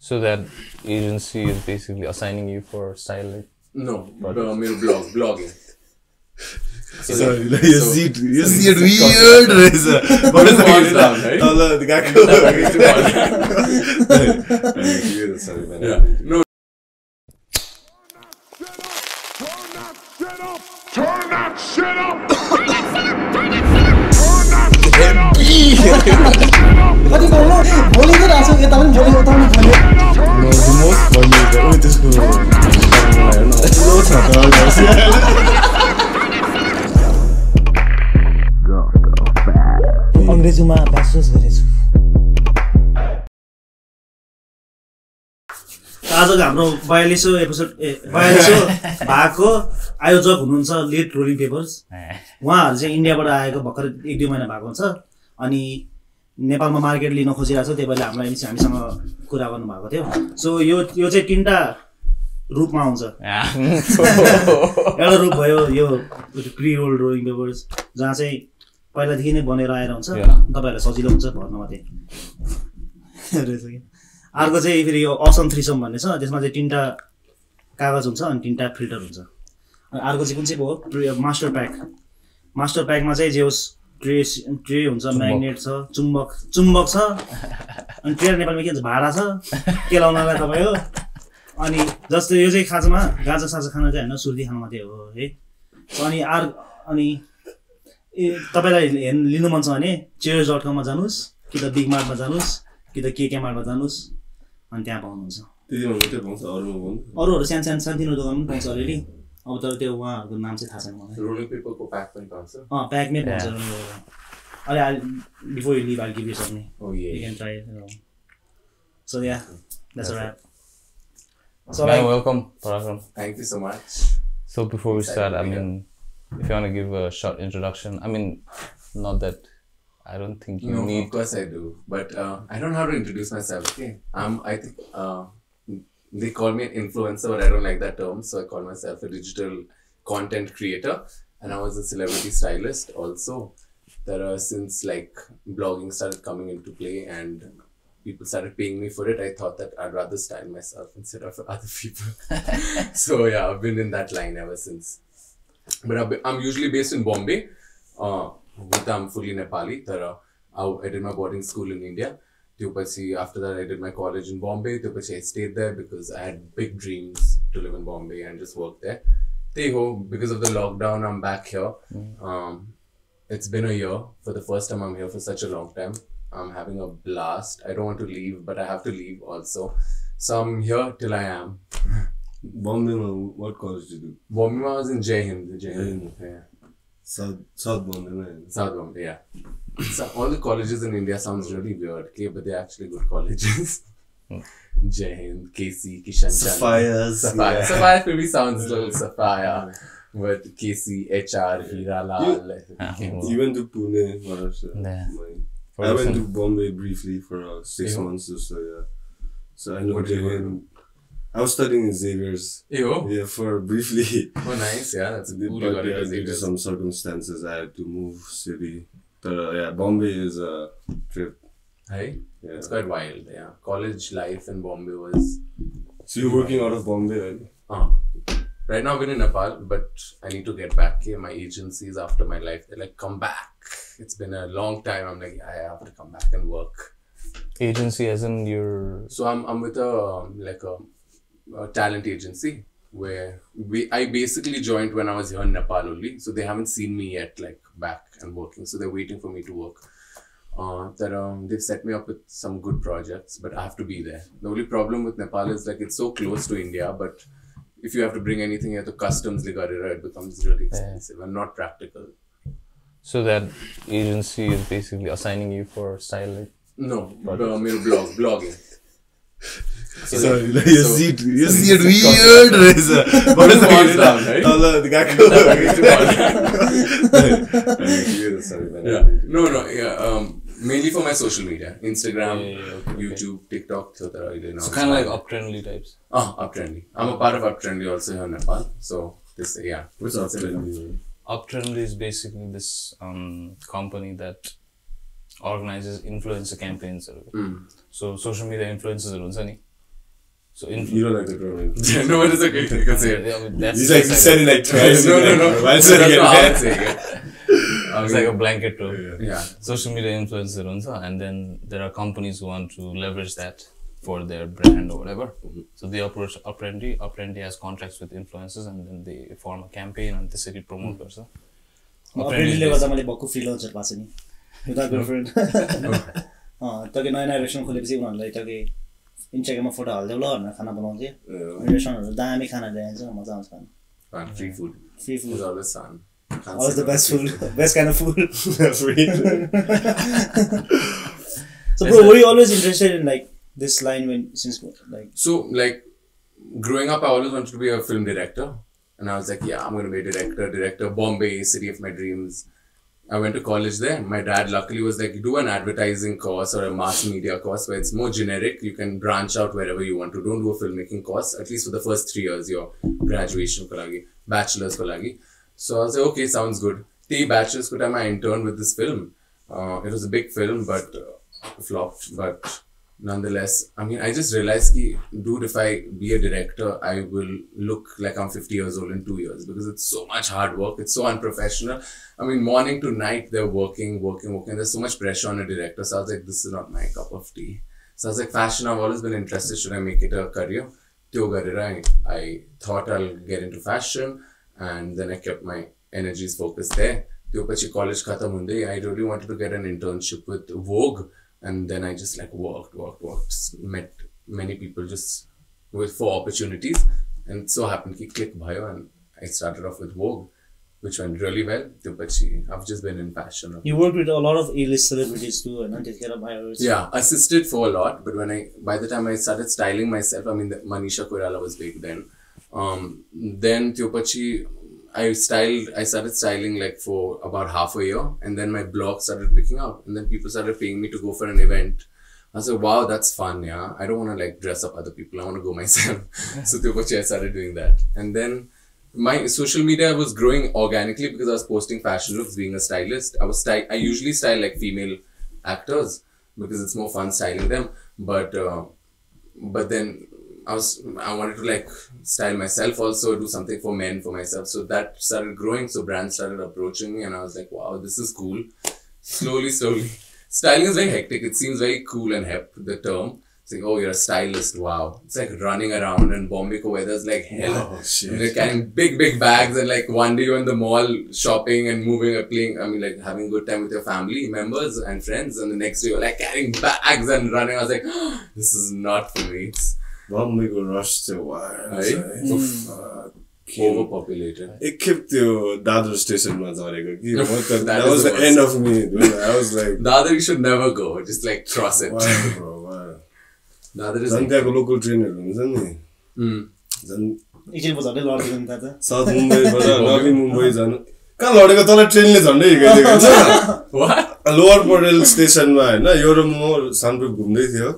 So that agency is basically assigning you for style, like? No, blogging. So you see it weird रहेछ But it's falls down, right? तल गएको Yeah. No. Turn that shit up! कति बोल्नु भोलि त राख्छु यता पनि भोलि उता पनि भोलि No, the most funny is oh त्यसको लो छ त अङ्ग्रेजीमा ब्याचलर्स गरेछु आजको हाम्रो 42औं एपिसोड 42औं भागको आयोजक हुनुहुन्छ लेट रोलिङ पेपर्स उहाँहरु चाहिँ इन्डियाबाट आएको भर्खर 1-2 महिना भएको हुन्छ अनि नेपालमा मार्केट लिन खोजिरहेको छ त्यही भएर हामीसँग कुरा गर्नु भएको थियो सो यो चाहिँ तीनटा रूपमा आउँछ एउटा रूप भयो यो प्री रोल रोलिङ पेपर्स जहाँ चाहिँ पहिलादेखि नै बनेर आएर हुन्छ तपाईहरुलाई सजिलो हुन्छ भर्नमा त्यही अर्को चाहिँ फेरि यो असम थ्रिसम भन्ने छ त्यसमा चाहिँ तीनटा कागज हुन्छ अनि तीनटा फिल्टर हुन्छ अनि अर्को चाहिँ कुन चाहिँ भयो मास्टर प्याकमा चाहिँ जे होस् ट्रे हुन्छ म्याग्नेट छ चुम्बक छ अनि ट्रे नेपालमा के भन्छ भाडा छ के लाउनलाई तपाईँ हो अनि जस्तो यो चाहिँ खाजामा गाजा साजा खाना चाहिँ होइन सुर्ती खाना मात्रै हो है अनि तपाईलाई लिनु मन छ भने cheers.com मा जानुस् कि त बिग मार्टमा जानुस् कि त केके मार्टमा जानुस् अनि त्यहाँ पाउनुहुन्छ त्यही मात्रै पाउँछ अरूहरु सानो दोकान पनि पाउँछ अलरेडी अब तर त्यो उहाँहरुको नाम चाहिँ थाहा छैन मलाई रोलिङ पेपरको प्याक पनि पाउँछ प्याकमै पाउँछ अरे before you leave I give you something Oh yeah. You can try it. So yeah, that's a wrap. So Yeah, welcome, Parakram. Thank you so much. So before we start, I mean, if you want to give a short introduction, I mean, not that I don't think you need. Of course I do, but I don't know how to introduce myself. Okay, I think they call me an influencer, but I don't like that term, so I call myself a digital content creator, and I was a celebrity stylist also. Since like blogging started coming into play and people started paying me for it, I thought that I'd rather style myself instead of other people. So yeah, I've been in that line ever since. But I'm usually based in Bombay. I'm fully Nepali. I did my boarding school in India. After that, I did my college in Bombay. I stayed there because I had big dreams to live in Bombay and just work there. Because of the lockdown, I'm back here. It's been a year. For the first time I'm here for such a long time. I'm having a blast. I don't want to leave, but I have to leave also. So I'm here till I am. Bombay, what college did you do? Bombay, I was in Jai Hind. Yeah. South Bombay, right? South Bombay, yeah. So all the colleges in India sounds really weird, okay? But they're actually good colleges. Jai Hind, KC, Kishan Sapphire. Sapphire maybe sounds a little Sapphire. But KC, HR, Hiralal. You went to Pune, Maharashtra. Yeah. I went to Bombay briefly for 6 months or so, yeah. So I know I was studying in Xavier's. Yeah, for briefly. Oh, nice, yeah, that's a good But yeah, due to some circumstances, I had to move city. But yeah, Bombay is a trip. Hey? Yeah. It's quite wild, yeah. College life in Bombay was... So you're working out of Bombay, right? Right now I've been in Nepal, but I need to get back here. My agencies after my life, they're like, come back. It's been a long time. I'm like, I have to come back and work. Agency as in your... So I'm with a talent agency where I basically joined when I was here in Nepal only. So they haven't seen me yet like back and working. So they're waiting for me to work. They've set me up with some good projects, but I have to be there. The only problem with Nepal is like it's so close to India, but if you have to bring anything here to customs, it becomes really expensive and not practical. So that agency is basically assigning you for style, like? No, blogging. So you see it weird रहेछ But it's falls down, right? तल गएको Yeah. No, yeah. Mainly for my social media, Instagram, YouTube, TikTok. So kind of like uptrendy types. Uptrendy. I'm a part of Uptrendy also here in Nepal. So this, yeah. What's Uptrendy? Uptrendy is basically this company that organizes influencer campaigns. So social media influencers हुन्छ नि So you don't like the term. No, it is okay. You can say it. He's like, he said it like twice. No. Why say it again? It's like a blanket term. Yeah. Social media influencer and then there are companies who want to leverage that for their brand or whatever. So they approach Apprenti has contracts with influencers and then they form a campaign and the city promote गर्छ. Apprenti ले गर्दा मैले भक्कु freelancer पासे नि. Without girlfriend. तके नयाँ restaurant खोलेपछि उनीहरुलाई तके इन्स्टाग्राममा फोटो हाल्दै ल भनेर खाना बनाउँथे. रेस्टुरेन्टहरु दामी खाना ल्याइन्छ मजा आउँछ Khan. Free food. Is always fun. Always the best food. Best kind of food. Free. So bro, were you always interested in like this line So growing up I always wanted to be a film director and I was like, yeah, I'm going to be a director, Bombay, city of my dreams. I went to college there. My dad luckily was like, do an advertising course or a mass media course where it's more generic. You can branch out wherever you want to. Don't do a filmmaking course, at least for the first 3 years, your graduation ko lagi, bachelor's ko lagi. So I was like, okay, sounds good. The bachelor's time I interned with this film. It was a big film, but flopped. But nonetheless, I mean, I just realized dude, if I be a director, I will look like I'm 50 years old in 2 years because it's so much hard work. It's so unprofessional. I mean, morning to night, they're working. There's so much pressure on a director. So I was like, this is not my cup of tea. So I was like, fashion, I've always been interested. Should I make it a career? I thought I'll get into fashion. And then I kept my energies focused there. College khatam hunde, I really wanted to get an internship with Vogue. And then I just like worked, met many people just with 4 opportunities. And so happened ki click bhayo and I started off with Vogue, which went really well. I've just been in fashion. You worked with a lot of A-list celebrities too, and yeah, assisted for a lot. But by the time I started styling myself, I mean, Manisha Koirala was big then. Then I started styling like for about half a year and then my blog started picking up and then people started paying me to go for an event. I was like, wow, that's fun, yeah. I don't want to like dress up other people. I want to go myself. So I started doing that. And then my social media was growing organically because I was posting fashion looks, being a stylist. I usually style like female actors because it's more fun styling them. But then I wanted to like style myself also, do something for men, for myself. So that started growing. So brands started approaching me and I was like, wow, this is cool. Slowly. Styling is very hectic. It seems very cool and hip, the term. It's like, oh, you're a stylist. Wow. It's like running around and Bombay ko weather's like hell. Oh, shit. And you're carrying big bags and like one day you're in the mall shopping and moving or playing, I mean like having a good time with your family members and friends. And the next day you're like carrying bags and running. I was like, oh, this is not for me. Bombay go rush to wild. Overpopulated. It kept the Dadar station. That was the end of me. Dude. I was like, Dadar, you should never go. Just like cross it. Why, bro? Why? Dadar is like a local trainer, isn't he? South Mumbai, Navi Mumbai. कहाँ लडेको तल ट्रेनले झन्डै हिँडेको हुन्छ lower model स्टेसनमा हैन एउटा म सानपुर घुम्दै थियो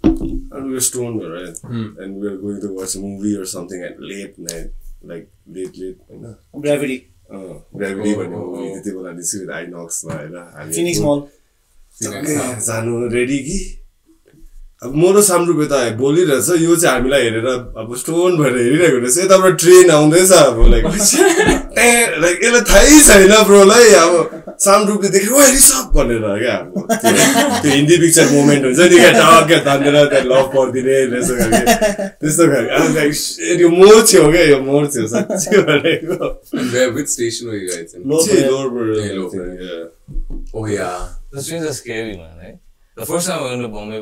and we were stoned, right? And we were going to watch a movie or something at late night, like late, you know. Gravity. Gravity भन्ने movie त्यति बेला निस्क्यो आइनक्स मा हैन Phoenix Mall. जानु रेडी कि अब म र सामरुप यता बोलिरहेछ यो चाहिँ हामीलाई हेरेर अब स्टोन भएर हेरिरहेको रहेछ यताबाट ट्रेन आउँदैछ अब लाइक यसलाई थाहै छैन ब्रोलाई अब सामरुपले देख्यो ओ रिसप भनेर क्या अब त्यो हिन्दी पिक्चर मोमेन्ट हुन्छ नि क्या टक्क तानेर त्यहाँ लभ पर्दिने रहेछ त्यस्तो खालको यो मोर छेउ क्या यो मोर छेउ साँच्चै भनेको which station were you guys in? Oh yeah, the trains are scary, man, right? The first time I went to Bombay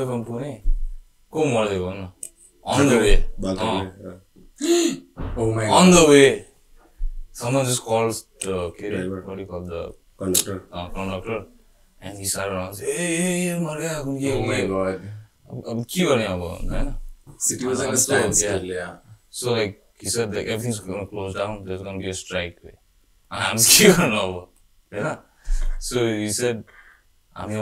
from Pune, on the way. Oh my god. On the way, someone just calls the what do you call the conductor, and he started around, hey, oh my god. City was in a standstill, yeah. So like he said, like everything's gonna close down. There's gonna be a strike. I'm scared now. Yeah. So he said, we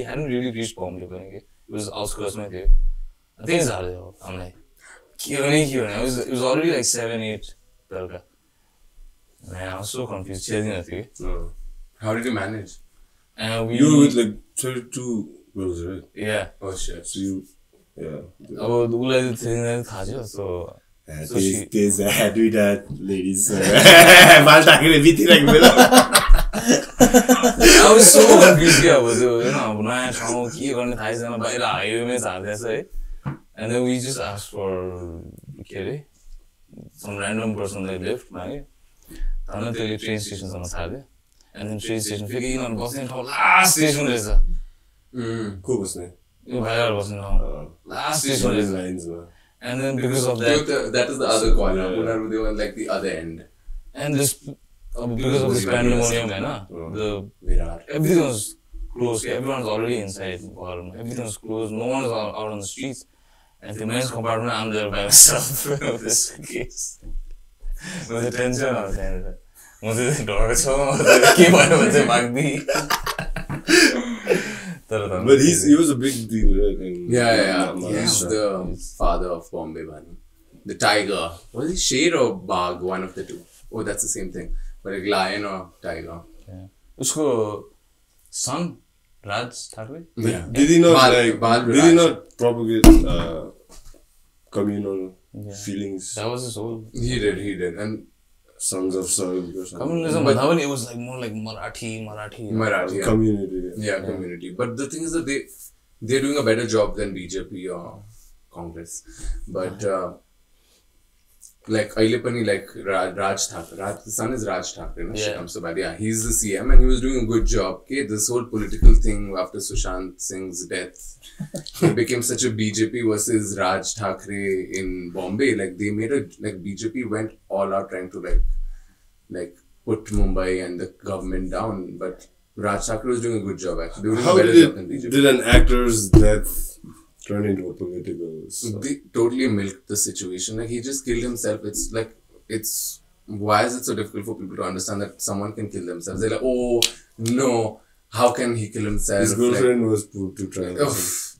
hadn't really reached Bombay. It was outskirts. I think it's hard. I'm like, it was already like 7, 8. Man, I was so confused. How did you manage? And we... You were with like 32 girls, right? Yeah. Oh shit. So you, yeah. अब उसलाई चाहिँ थिएन थाहा थियो so There's दुईटा ladies. बाल टाकेर बितिरहेको बेला. I was so confused क्या अब त्यो हैन अब नयाँ ठाउँ के गर्ने थाहै छैन बाहिर हाइवेमै झार्दैछ है. And then we just asked for के अरे some random person that lift मागे. अनि त्यसले train स्टेसनसम्म छाड्यो. And then train station फेरि यिनीहरू बस्ने ठाउँ लास्ट स्टेसन रहेछ. को बस्ने? यो भाइहरू बस्ने ठाउँ लास्ट स्टेसन रहेछ. Linesमा. And then because of that, That is the other corner. Unaru, they were like the other end. and this because of this pandemonium, everything was closed. Everyone's already inside. Everything was closed. No one is out on the streets. And the men's compartment, I'm there by myself with this case. No tension or anything. But he was a big deal, right? Yeah. He's the father of Bombay Bhang. The tiger. Was he Sher or Bhang? One of the two. Oh, that's the same thing. But like lion or tiger. Yeah. Usko son, Raj Thakre? Yeah. Did he not did he not propagate communal feelings? That was his whole... He did. And Sons of soil or something. Communism, but it was like more like Marathi. Marathi. Community. Yeah, community. But the thing is that they're doing a better job than BJP or Congress. But like Ailipani, like Raj Thakre. The son is Raj Thakre. No? Yeah. I'm so bad. Yeah, he's the CM and he was doing a good job. Okay, this whole political thing after Sushant Singh's death, it became such a BJP versus Raj Thakre in Bombay. Like they made BJP went all out trying to like put Mumbai and the government down. But Raj Thakre was doing a good job actually. They were doing How a better job than BJP. did an actor's death turn into a political stuff? They totally milked the situation. Like he just killed himself. Why is it so difficult for people to understand that someone can kill themselves? They're like, oh no, how can he kill himself? His girlfriend was put to trial.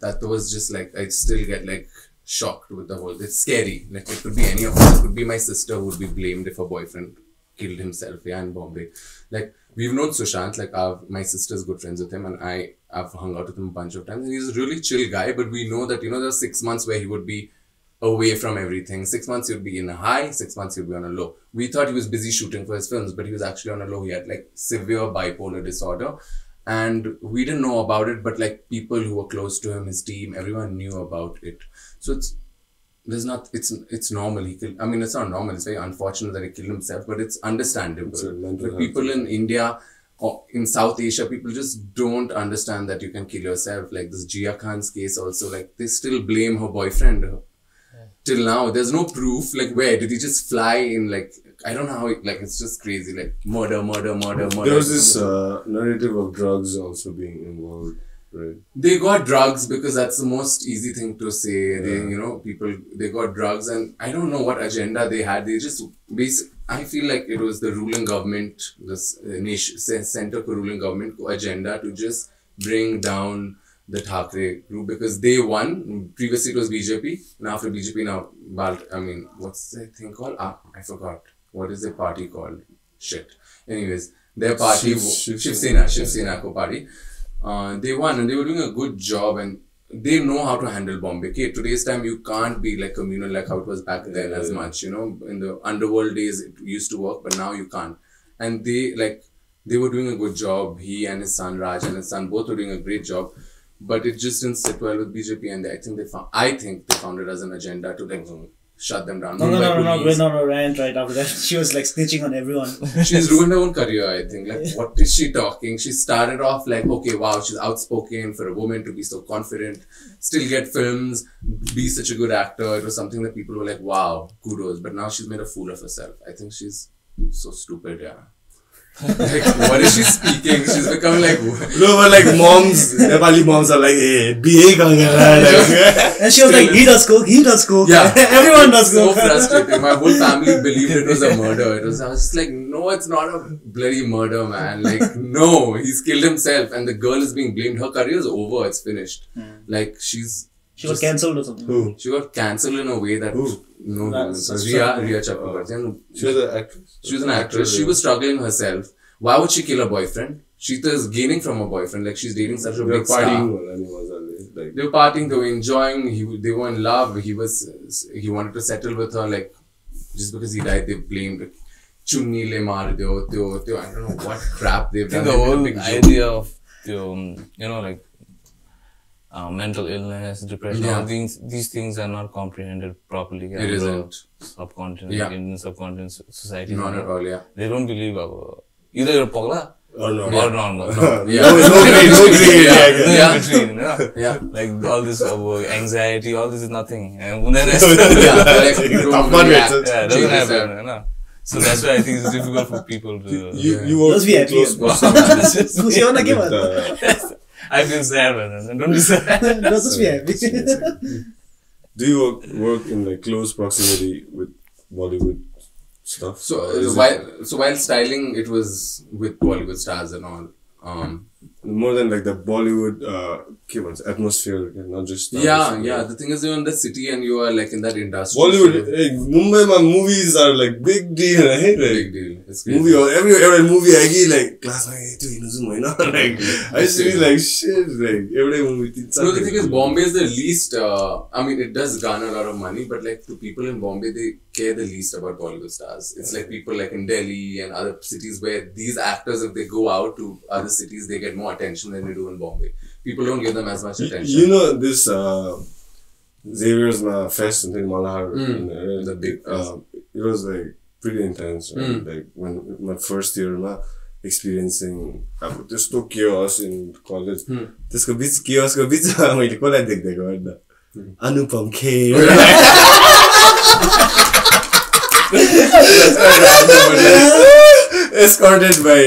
That was just like, I still get like shocked with the whole. It's scary. Like it could be any of us. It could be my sister who would be blamed if her boyfriend killed himself. Yeah, in Bombay. Like we've known Sushant. Like my sister's good friends with him, and I've hung out with him a bunch of times. And he's a really chill guy. But we know that there's 6 months where he would be away from everything. 6 months he would be in a high. 6 months he would be on a low. We thought he was busy shooting for his films, but he was actually on a low. He had like severe bipolar disorder. And we didn't know about it, but like people who were close to him, his team, everyone knew about it. So it's normal. It's not normal. It's very unfortunate that he killed himself, but it's understandable. But people in India or in South Asia, people just don't understand that you can kill yourself. Like this Jia Khan's case also, like they still blame her boyfriend. Till now, there's no proof. Like where did he just fly in? Like I don't know how. It's just crazy. Like murder. There was this narrative of drugs also being involved, right? They got drugs because that's the most easy thing to say. They got drugs, and I don't know what agenda they had. They just I feel like it was the ruling government, this center for ruling government agenda to just bring down the Thakre group because they won. Previously it was BJP. Now after BJP, what's the thing called? I forgot. What is the party called? Shit. Anyways, their party, Shiv Sena party. They won and they were doing a good job and they know how to handle Bombay. Okay, today's time you can't be like communal like how it was back then as much. In the underworld days it used to work, but now you can't. And they were doing a good job. He and his son Raj and his son both were doing a great job. But it just didn't sit well with BJP, and I think they found it as an agenda to shut them down. No, rant right after that. She was like snitching on everyone. She's ruined her own career, I think. Like, what is she talking? She started off like, okay, wow, she's outspoken for a woman to be so confident, still get films, be such a good actor. It was something that people were like, wow, kudos. But now she's made a fool of herself. I think she's so stupid, yeah. Like, what is she speaking? She's become like... No, but like Nepali moms are like, hey, BA and she was like, he does coke. Yeah. Everyone does coke. So frustrating. My whole family believed it was a murder. I was just like, no, it's not a bloody murder, man. Like, no, he's killed himself and the girl is being blamed. Her career is over. It's finished. Like, she was cancelled or something. Who? She got cancelled in a way that... Who? No, Riya Chakrabarti. She was an actress? She was an actress. She was struggling herself. Why would she kill her boyfriend? Shita is gaining from her boyfriend. Like, she's dating such a They're big star. partying. Like, They were partying, they were enjoying, they were in love, he wanted to settle with her, like, just because he died, they blamed Chunni le maar deo, I don't know what crap they've done. The whole idea of, like, mental illness, depression, all these things are not comprehended properly. It isn't. Subcontinent, Indian subcontinent society. Not at all, yeah. They don't believe either you're pagla or no. or normal. Yeah. No gray Yeah. Between, Yeah. Like all this anxiety, all this is nothing. And doesn't happen. So that's why I think it's difficult for people to. You work Let's be happy. खुसी हो न के भन्नु I feel sad, man. Don't be sad. Let's be happy. Do you work in like close proximity with Bollywood stuff? So while styling, it was with Bollywood stars and all. More than like the Bollywood atmosphere, not just stars. Yeah. The thing is, you're in the city and you are like in that industry. Bollywood, Mumbai movies are like big deal, right? Big deal. It's crazy. Movie or every movie I get like class like I used to be like shit like every movie. No, the thing is, Bombay is the least. I mean, it does garner a lot of money, but like to people in Bombay, they care the least about Bollywood stars. It's like people like in Delhi and other cities where these actors, if they go out to other cities, they get more attention than they do in Bombay. People don't give them as much attention. You know this Xavier's fest in Malahar, the big fest. It was like pretty intense, right? Like when my first year experiencing this chaos in college. This could be chaos could be मैले कसलाई देख्दै गर्दा Anupam Kher escorted by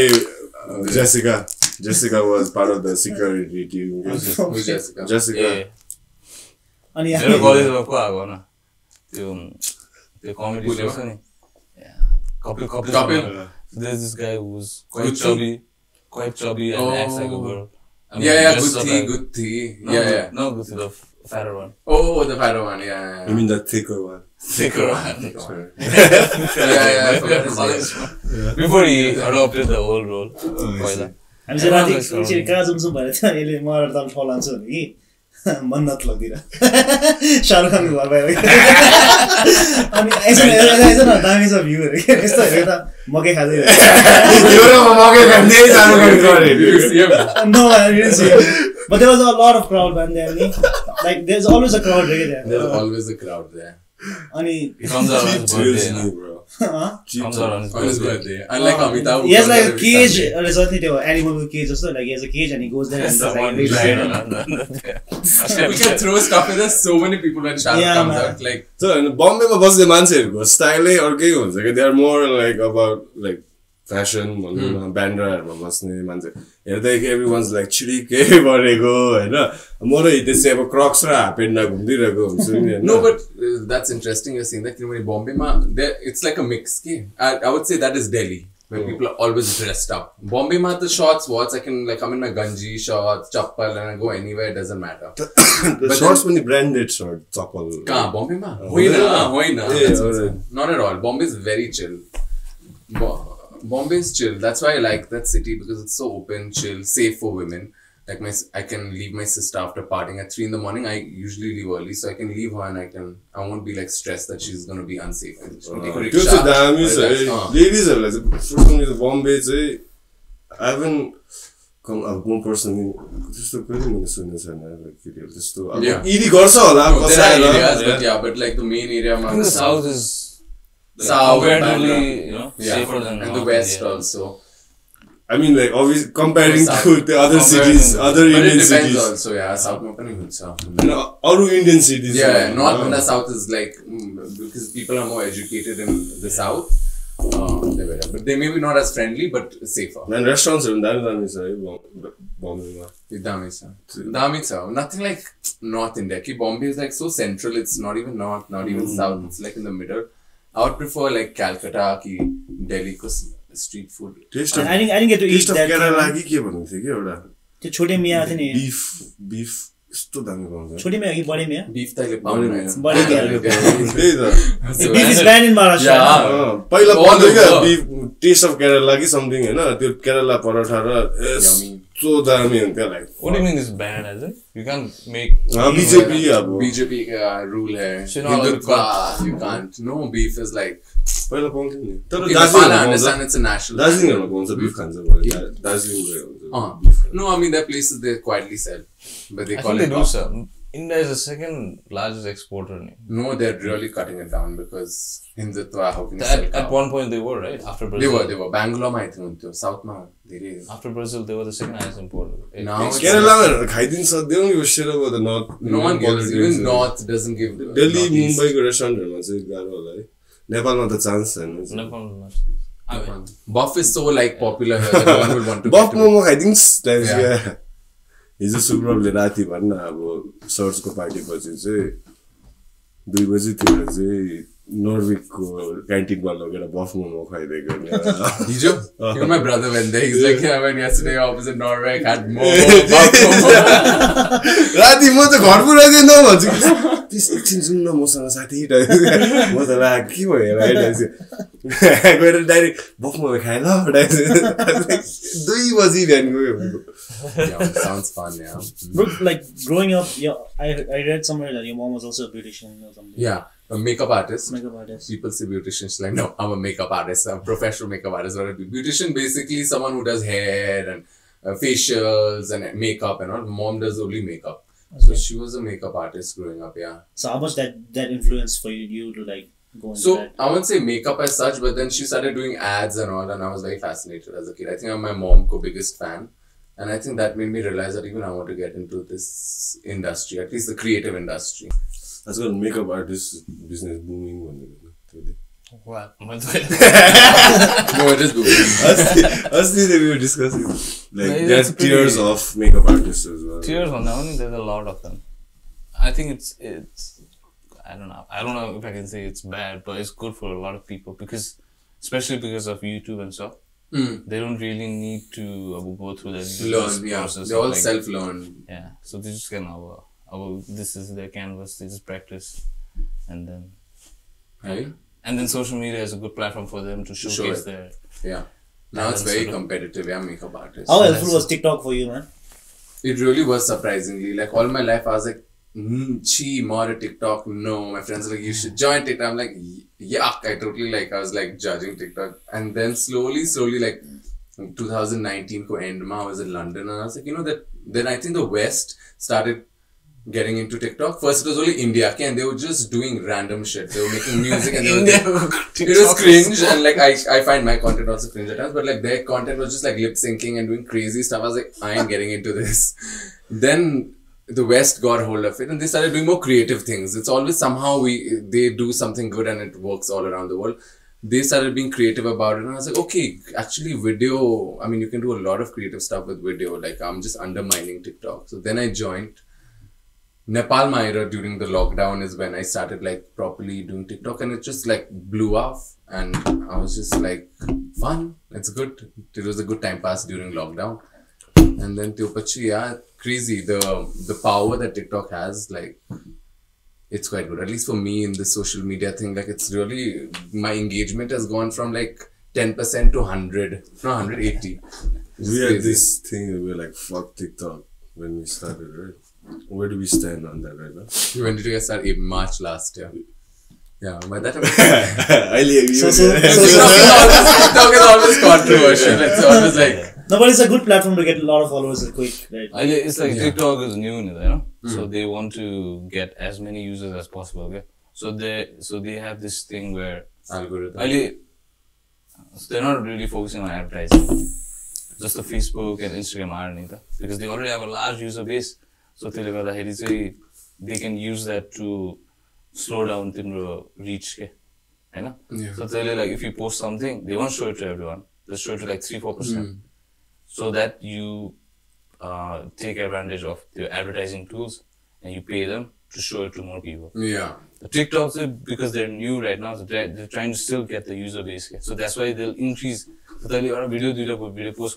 Jessica. Jessica was part of the security team. Who's Jessica? Jessica. अनि मेरो कलेजमा को आएको न त्यो कमेडी शो छ नि Kapil. There's this guy who's quite chubby and acts like a girl. Guthi. Yeah. No, Guthi, the fatter one. Oh, the fatter one, yeah. You mean the thicker one? Thicker one. Sorry. I forgot his name. Before he adopted the old role. हामी चाहिँ राति एकचोटि कहाँ जान्छौँ भनेर चाहिँ यसले मलाई तल फलाउँछु भने कि मन्नत लगिदिएर शाहरुख खानको घर बाहिर अनि यसो न दामी छ भ्यूहरू के यस्तो हेरेको त मकै खाँदै No, I didn't see it. But there was a lot of crowd man there. Like there's always a crowd there. There's always a crowd there. He comes out on his birthday, bro. Comes out on his birthday. Unlike Amitabh. He has like a cage, or something, animal cage or so. Like he has a cage and he goes there and does like we can throw stuff in. There's so many people when Shah Rukh comes out. Like so in Bombay ma basne मान्छेहरुको style अर्कै हुन्छ के they are more like about like fashion bandra बस्ने मान्छे हेर्दै everyone's like छिडिकै बढेको हैन म र हितेश चाहिँ अब क्रक्स र हाफ प्यान्टमा घुम्दिरहेको हुन्छ नि हैन No, but that's interesting you're saying that in Bombay ma there it's like a mix I would say that is Delhi where people are always dressed up. Bombay ma the shorts I can like come in my ganji shorts chappal and I go anywhere, it doesn't matter. The shorts पनि branded short chappal Ka Bombay ma hoina not at all. Bombay is very chill. Bombay is chill. That's why I like that city because it's so open, chill, safe for women. Like I can leave my sister after partying at 3 in the morning. I usually leave early, so I can leave her and I won't be like stressed that she's gonna be unsafe. त्यो चाहिँ दामी छ लेडिजहरुलाई चाहिँ firstly Bombay चाहिँ I haven't come up one person त्यस्तो कहिले मैले सुनेको छैन केटीहरु त्यस्तो अब इडी गर्छ होला कसैले but like the main area the south is comparatively, safer than and the west also. I mean, like obviously comparing to the other cities, other Indian cities. But it depends also, South में पनि हुन्छ. No, other Indian cities. North and the south is like because people are more educated in the south. But they may be not as friendly, but safer. Man, restaurants are दामी छ Bombay. Dami cha. Nothing like North India. Bombay is like so central. It's not even north, not even south. It's like in the middle. I would prefer like Calcutta, Delhi, because street food. I didn't get to eat that. Kerala के भन्नु थियो के एउटा त्यो छोटे मिया थियो नि beef यस्तो दामी पाउँछ छोटी में बड़ी में Beef तैले पाउनु बड़ी में त्यही त beef is banned in Maharashtra. पहिला पाउँथ्यो क्या बिफ टेस्ट अफ केरला कि समथिङ होइन त्यो केरला पराठा र यस्तो दामी हुन्थ्यो like What do you mean is banned as in? You can't make BJP अब BJP का rule है Should not Hindutva you can't no beef is like पहिला पाउँथ्यो नि तर in Nepal I understand it's a national दार्जिलिङहरुमा पाउँछ बिफ खान्छ भने दार्जिलिङ गयो no I mean there are places they quietly sell but they I call think it they do beef. so. India is the second largest exporter. No, they're really cutting it down because Hindutva, how can you sell At cow? one point they were, right? After Brazil. They were. Bangalore, I think, South ma. After Brazil, they were the second highest importer. Now it's केरलामा खाइदिन्छ they don't give a shit about the north no one gives. Even North doesn't give. Delhi Northeast. मुम्बईको रेस्टुरेन्टहरुमा चाहिँ गाह्रो होला है नेपालमा त chance छैन Nepal is not. Buff is so like popular here that no one will want to. Buff get to it. Momo खाइदिन्छ Yeah. हिजो शुक्रले राति भन्न अब सर्चको पार्टी पछि चाहिँ 2 बजीतिर चाहिँ नर्विकको क्यान्टिनमा लगेर बफ momo खुवाइदिएको Did you? Even my brother went there. He's like, yeah, I went yesterday opposite Norway, had momo, buff momo. राति म त घर पुऱ्याइदिएँ न भन्छु प्लिज एकछिन सुन न मसँग साथी म त ला के भयो गएर डाइरेक्ट बफ मोमो खाएँ ल 2 बजी बिहान गयो Yeah, sounds fun, yeah. But like growing up, I read somewhere that your mom was also a beautician or something. Yeah, a makeup artist. Makeup artist. People say beautician. She's like, no, I'm a makeup artist. I'm a professional makeup artist. What I do. Beautician basically someone who does hair and facials and makeup and all. Mom does only makeup. Okay. So she was a makeup artist growing up, yeah. So how much that influence for you to like go into So that? I wouldn't say makeup as such, but then she started doing ads and all, and I was very fascinated as a kid. I think I'm my mom's biggest fan. And I think that made me realize that even I want to get into this industry, at least the creative industry. That's got makeup artist business booming one. What? No, it is booming. Honestly, we were discussing like Yeah, there's it's pretty- tiers of makeup artists as well. Tiers on that one, there's a lot of them. I think it's I don't know if I can say it's bad, but it's good for a lot of people because especially because of YouTube and stuff. They don't really need to go through that Learn, yeah. process. They all like, self-learn. Yeah, so they just can this is their canvas. They just practice, and then Right? and then social media is a good platform for them to showcase it. their. Yeah. Now it's Talents very sort of- competitive, yeah, makeup artists. How helpful was TikTok for you, man? It really was surprisingly. Like all my life, I was like, "Chee, more TikTok." No, my friends were like, "You should join TikTok." I'm like, "Yuck!" I totally like. I was like judging TikTok, and then slowly, like 2019 ko end ma, I was in London, and I was like, you know that. Then I think the West started getting into TikTok. First, it was only India, and they were just doing random shit. They were making music, and they were it was cringe, and like I find my content also cringe at times, but like their content was just like lip syncing and doing crazy stuff. I was like, I ain't getting into this. Then the West got hold of it and they started doing more creative things. It's always somehow they do something good and it works all around the world. They started being creative about it and I was like, okay, actually video, I mean, you can do a lot of creative stuff with video. Like I'm just undermining TikTok. So then I joined. Nepal era during the lockdown is when I started like properly doing TikTok and it just like blew off and I was just like, fun, it's good. It was a good time pass during lockdown. And then Tiopachi, yeah, crazy. The power that TikTok has, like, it's quite good. At least for me in this social media thing, like, it's really, my engagement has gone from like 10% to 100, no, 180. We had this thing that we were like, fuck TikTok when we started, right? Where do we stand on that right now? When did you guys start? In March last year. Yeah, by that time. TikTok is always controversial. It's always like. No, but it's a good platform to get a lot of followers quick, right? It's like TikTok is new in it, you know? So they want to get as many users as possible, okay? So they have this thing where Algorithm. They're not really focusing on advertising. Just the Facebook and Instagram aren't either. Because they already have a large user base. So they can use that to slow down the reach. You know? Yeah. So like if you post something, they won't show it to everyone. They'll show it to like 3-4%. So that you take advantage of the advertising tools and you pay them to show it to more people. Yeah. The TikToks, because they're new right now, so they're trying to still get the user base. So that's why they'll increase. So they'll video post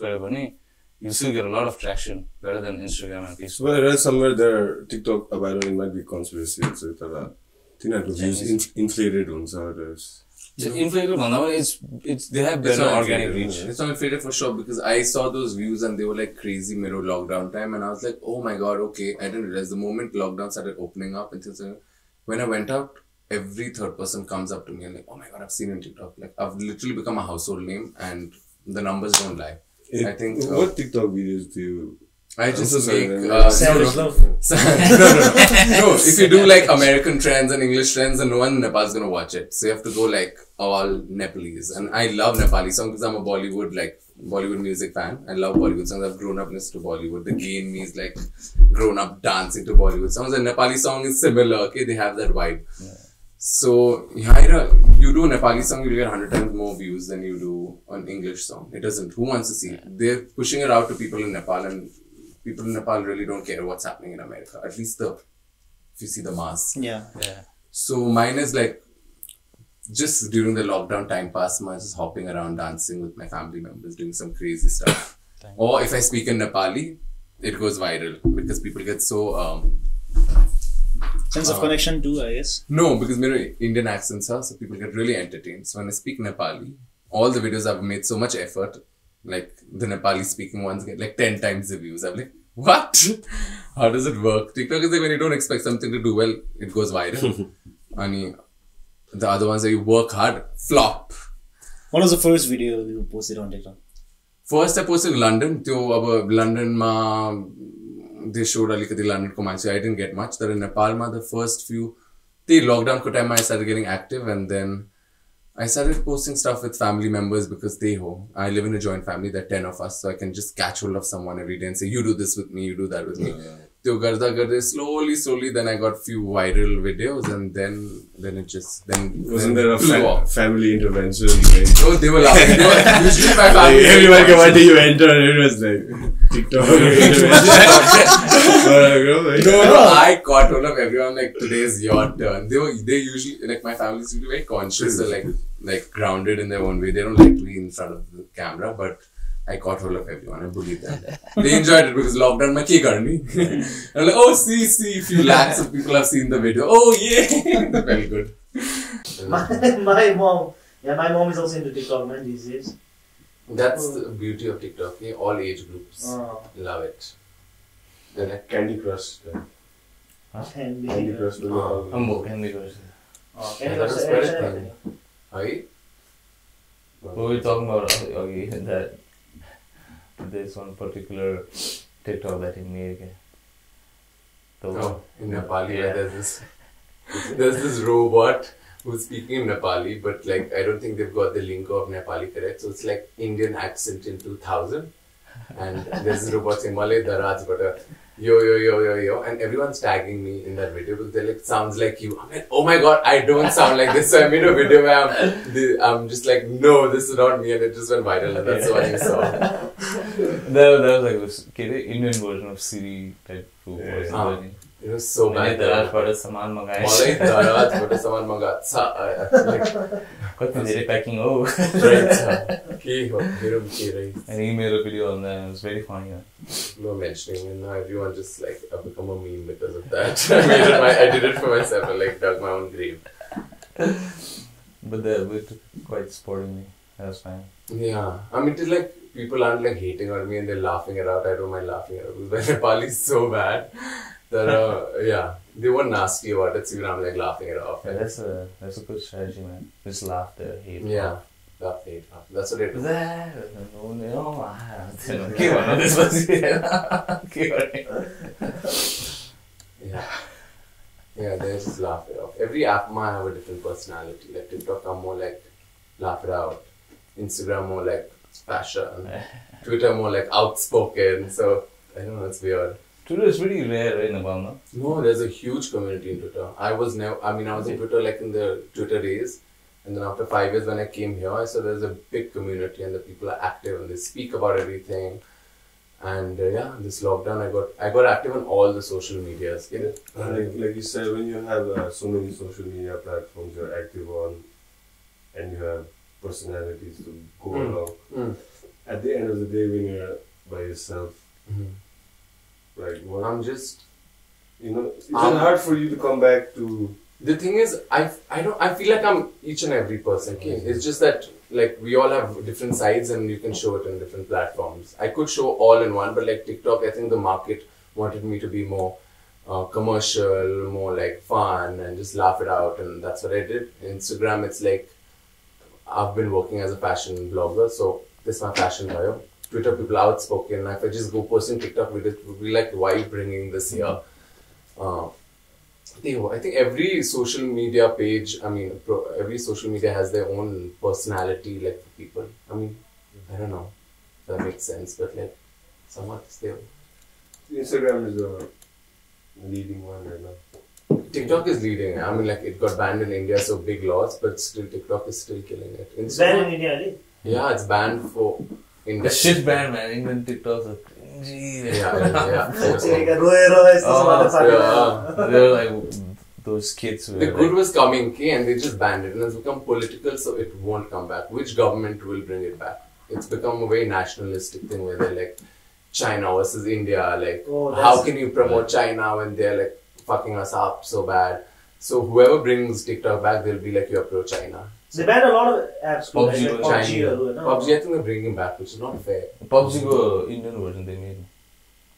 you still get a lot of traction better than Instagram and Facebook. Well, I read somewhere there TikTok, I don't know, it might be conspiracy. So the views inflated on others. Inflated, it's they have better organic reach. It's not inflated for sure because I saw those views and they were like crazy middle lockdown time and I was like, oh my god, okay. I didn't realize the moment lockdown started opening up and things like that. When I went out, every third person comes up to me and like, oh my god, I've seen you on TikTok. Like I've literally become a household name and the numbers don't lie. I think. What TikTok videos do you? I just make Savage love. no. If you do like American trends and English trends, then no one in Nepal is gonna watch it. So you have to go like all Nepalese. And I love Nepali songs because I'm a Bollywood music fan. I love Bollywood songs. I've grown up listening to Bollywood. The gay in me is like grown up dancing to Bollywood songs. And Nepali song is similar. Okay, they have that vibe. Yeah. So you do a Nepali song, you'll get 100 times more views than you do an English song. It doesn't. Who wants to see it? They're pushing it out to people in Nepal and people in Nepal really don't care what's happening in America. At least if you see the mass. Yeah. So mine is like, just during the lockdown time pass, I was just hopping around dancing with my family members, doing some crazy stuff. Or if I speak in Nepali, it goes viral because people get so... sense of connection too, I guess. No, because my Indian accents are, so people get really entertained. So when I speak Nepali, all the videos I've made so much effort, like the Nepali speaking ones get like 10 times the views. I'm like, what? How does it work? TikTok is like when you don't expect something to do well, it goes viral. And the other ones that you work hard, flop. What was the first video you posted on TikTok? First I posted London. London ma they showed alikati London ko manche. I didn't get much. That in Nepal ma the first few the lockdown ko time I started getting active and then I started posting stuff with family members because I live in a joint family, there are 10 of us, so I can just catch hold of someone every day and say, you do this with me, you do that with me. Slowly, then I got few viral videos and then it just, Wasn't there a family intervention? Oh, they were laughing. Usually my family. Everyone came until you enter and it was like, TikTok No, I caught hold of everyone like, today's your turn. They usually, like my family is usually very conscious and like grounded in their own way. They don't like to be in front of the camera, but I caught hold of everyone. I bullied them. They enjoyed it because lockdown ma ki karni. I'm like, oh, see, few lakhs of people have seen the video. Oh, yeah. That felt good. My mom is also into TikTok, man, these days. That's the beauty of TikTok. Yeah? All age groups love it. They're like Candy Crush. Candy Crush. Candy Crush. Candy Crush. Right? What were we talking about that there's one particular TikTok that he made. In Nepali, there's this robot who's speaking in Nepali, but like I don't think they've got the lingo of Nepali correct. So it's like Indian accent in 2000, and there's this robot saying Malay Daraj, but yo, and everyone's tagging me in that video because they're like, sounds like you. I'm like, oh my god, I don't sound like this. So I made a video where I'm just like, no, this is not me, and it just went viral, and that's what you saw. That was like this Indian version of Siri type robot. It was so bad. Malay saman mangaye. Malay Daraj saman manga. Kati धेरै packing ho. And he made a video on that and it was very funny. No mentioning and now everyone just like I've become a meme because of that. I did it for myself and like dug my own grave. But they took quite sportingly. That was fine. Yeah. I mean it's like people aren't like hating on me and they're laughing it out. I don't mind laughing it out because Nepali is so bad that they were nasty about it, so even I'm like laughing it off. Yeah, that's a good strategy, man. Just laugh there, hate. Yeah, laugh, hate. That's what it is. Yeah, they just laugh it off. Every app might have a different personality. Like TikTok, I'm more like laugh it out. Instagram more like fashion. Twitter more like outspoken. So I don't know, it's weird. Twitter is pretty rare in Nepal, no? No, there's a huge community in Twitter. I was in Twitter like in the Twitter days. And then after 5 years when I came here, I saw there's a big community and the people are active and they speak about everything. And this lockdown I got active on all the social medias. Like you said, when you have so many social media platforms you're active on and you have personalities to go along. At the end of the day, when you're by yourself? Like what? I'm just, Is it hard for you to come back to? the thing is, I feel like I'm each and every person. Okay? It's just that like we all have different sides and you can show it in different platforms. I could show all in one, but like TikTok, I think the market wanted me to be more commercial, more like fun and just laugh it out, and that's what I did. Instagram, it's like I've been working as a fashion blogger, so this is my fashion bio. Twitter, people are outspoken. If I just go posting TikTok videos, people will be like, why are you bringing this here? I think every social media page, every social media has their own personality, like for people. I don't know if that makes sense, but like, somewhat it's there. Instagram is the leading one right now. TikTok is leading. It got banned in India, so big loss, but still TikTok is still killing it. It's banned in India, right? Yeah, it's banned for India. The shit banned, man. Indian TikToks are cringy. They're like those kids. The good was coming, and they just banned it, and it's become political, so it won't come back. Which government will bring it back? It's become a very nationalistic thing where they're like, China versus India, like, how can you promote China when they're like fucking us up so bad? So whoever brings TikTok back, they'll be like, you're pro-China. They banned a lot of apps. PUBG, PUBG, I think they're bringing it back, which is not fair. PUBG go Indian version they made.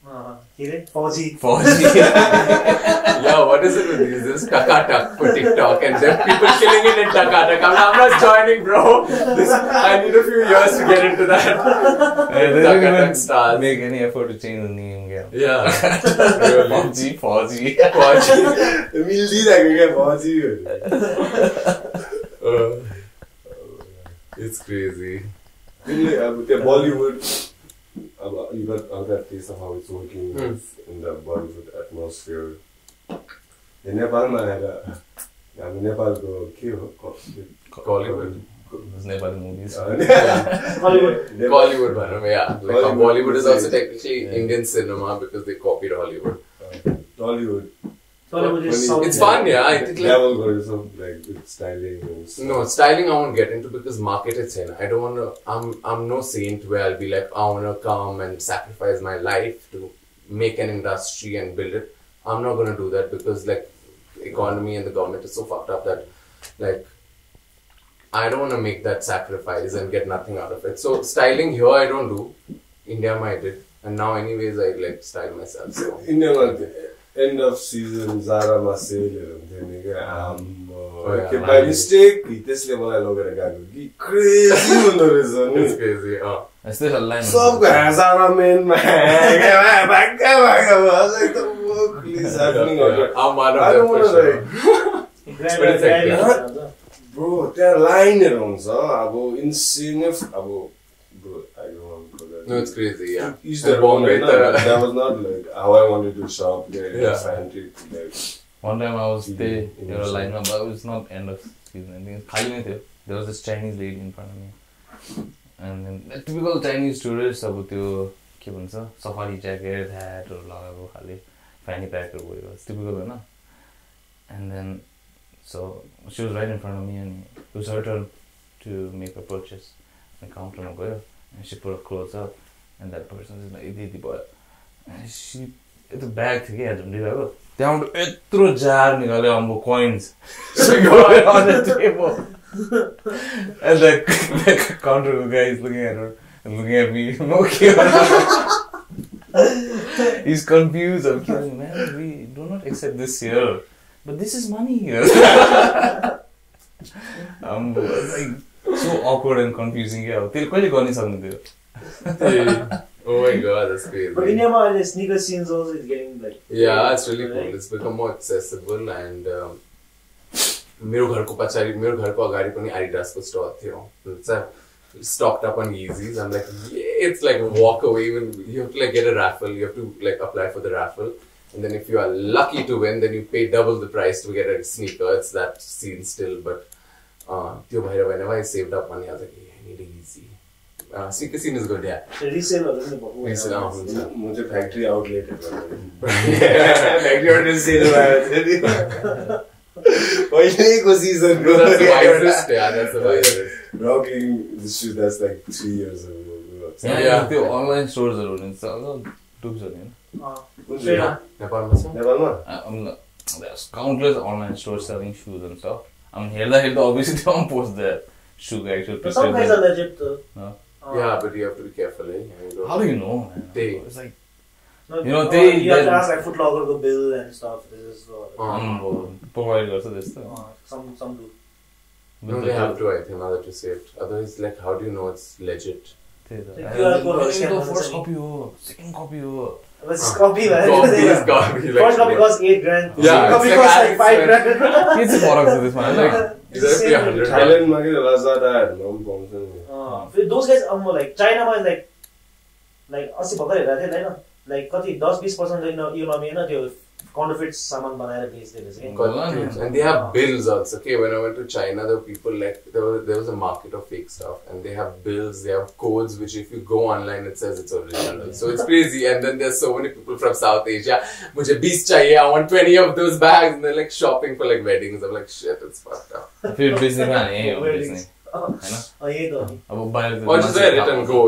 Fauji. Yeah, what is it with these? This Takatak for TikTok, and then people killing it in Takatak. I'm not joining, bro. I need a few years to get into that. They don't even stars. make any effort to change the name. Yeah. PUBG, Fauji. It's crazy. Bollywood. You got that taste of how it's working in the Bollywood atmosphere. In Nepal, Nepal Bollywood. Those Nepali movies. Bollywood, yeah. Like Bollywood is also technically Indian cinema because they copied Hollywood. Hollywood. It's fun, yeah. I think like with styling and stuff. No, styling I won't get into because market is in. I don't want to. I'm no saint where I'll be like, I want to come and sacrifice my life to make an industry and build it. I'm not going to do that because like economy and the government is so fucked up that like I don't want to make that sacrifice and get nothing out of it. So styling here I don't do. India I did, and now anyways I like style myself. So India end of season Zara ma sale by mistake त्यसले मलाई लगेर गएको कि crazy हुँदो रहेछ नि. It's crazy. It's still a line. सबको Zara men मा Bhagga like the work is happening. I'm one of them. Bro, त्यहाँ लाइनहरु हुन्छ अब insane अब bro I don't want to go there. No, it's crazy, yeah. That was not like how I wanted to shop there. Yeah. Like, one time I was there, there was a line, but it was not end of season. I think there was this Chinese lady in front of me. And then the typical Chinese tourist, safari jacket, hat, or fanny pack, or whatever. It's typical, right? And then, so she was right in front of me, and it was her turn to make a purchase. The counter, and she put her clothes up, and that person is like, and she, the bag down to etro jar coins on the table. And the counter guy is looking at her and looking at me. He's confused. I'm kidding, man. We do not accept this here. But this is money here. Like, so awkward and confusing. Yeah. Oh my god, that's crazy. But India, the sneaker scenes also is getting like. Yeah, it's really cool. It's become more accessible and. मेरो घरको अगाडि पनि Adidas को store थियो. It's stocked up on Yeezys. I'm like, yeah, it's like a walk away. Even you have to like get a raffle. You have to like apply for the raffle, and then if you are lucky to win, then you pay double the price to get a sneaker. It's that scene still, but whenever I saved up money, I was like, hey, I need a Yeezy. Sneaker scene is good, yeah. Resale factory outlet. Factory outlet sale. Season. That's the wisest, yeah, that's the wisest. Rocking the shoe that's like 3 years ago. यहाँ त्यो online स्टोर्सहरू हुन्छ डुब्छ नि Yeah, Nepalमा छ? नेपालमा there's countless online stores selling shoes and stuff. I mean, here obviously don't post the shoe actual But some guys are legit though. Yeah, but you have to be careful, eh? How do you know, man? They- It's like No, You know, they- you have to they- ask like Foot Locker the bill and stuff. This is provide also this stuff. some do. No, they have to, I think, in order to say it. Otherwise, like, how do you know it's legit? QR code The scan first हुन्छ नि। copy हो, second copy हो. But it's copy man. Copy is copy. Like, First copy costs 8 grand. Yeah, Second copy it's like costs like 5 grand. के चाहिँ फरक छ त्यसमा like It's actually 100. थाइल्यान्डमा के लाजाडाहरूमा पनि पाउँछ नि फेरि those guys like चाइनामा like 80 भर्खर हेरेको थिएँ होइन like कति 10-20% यो नमिएन त्यो counterfeit सामान बनाएर बेच्दै रहेछ कि Got and they have bills also. Okay, when I went to China, there were people like there was a market of fake stuff, and they have bills, they have codes which if you go online it says it's original. So it's crazy. And then there's so many people from South Asia. Mujhe 20 chahiye, I want 20 of those bags, and they're like shopping for like weddings. I'm like shit, it's fucked up. फेरि बेच्ने कहाँ नि Weddings. हैन यही त हो नि अब बाहिर Or just wear it and go.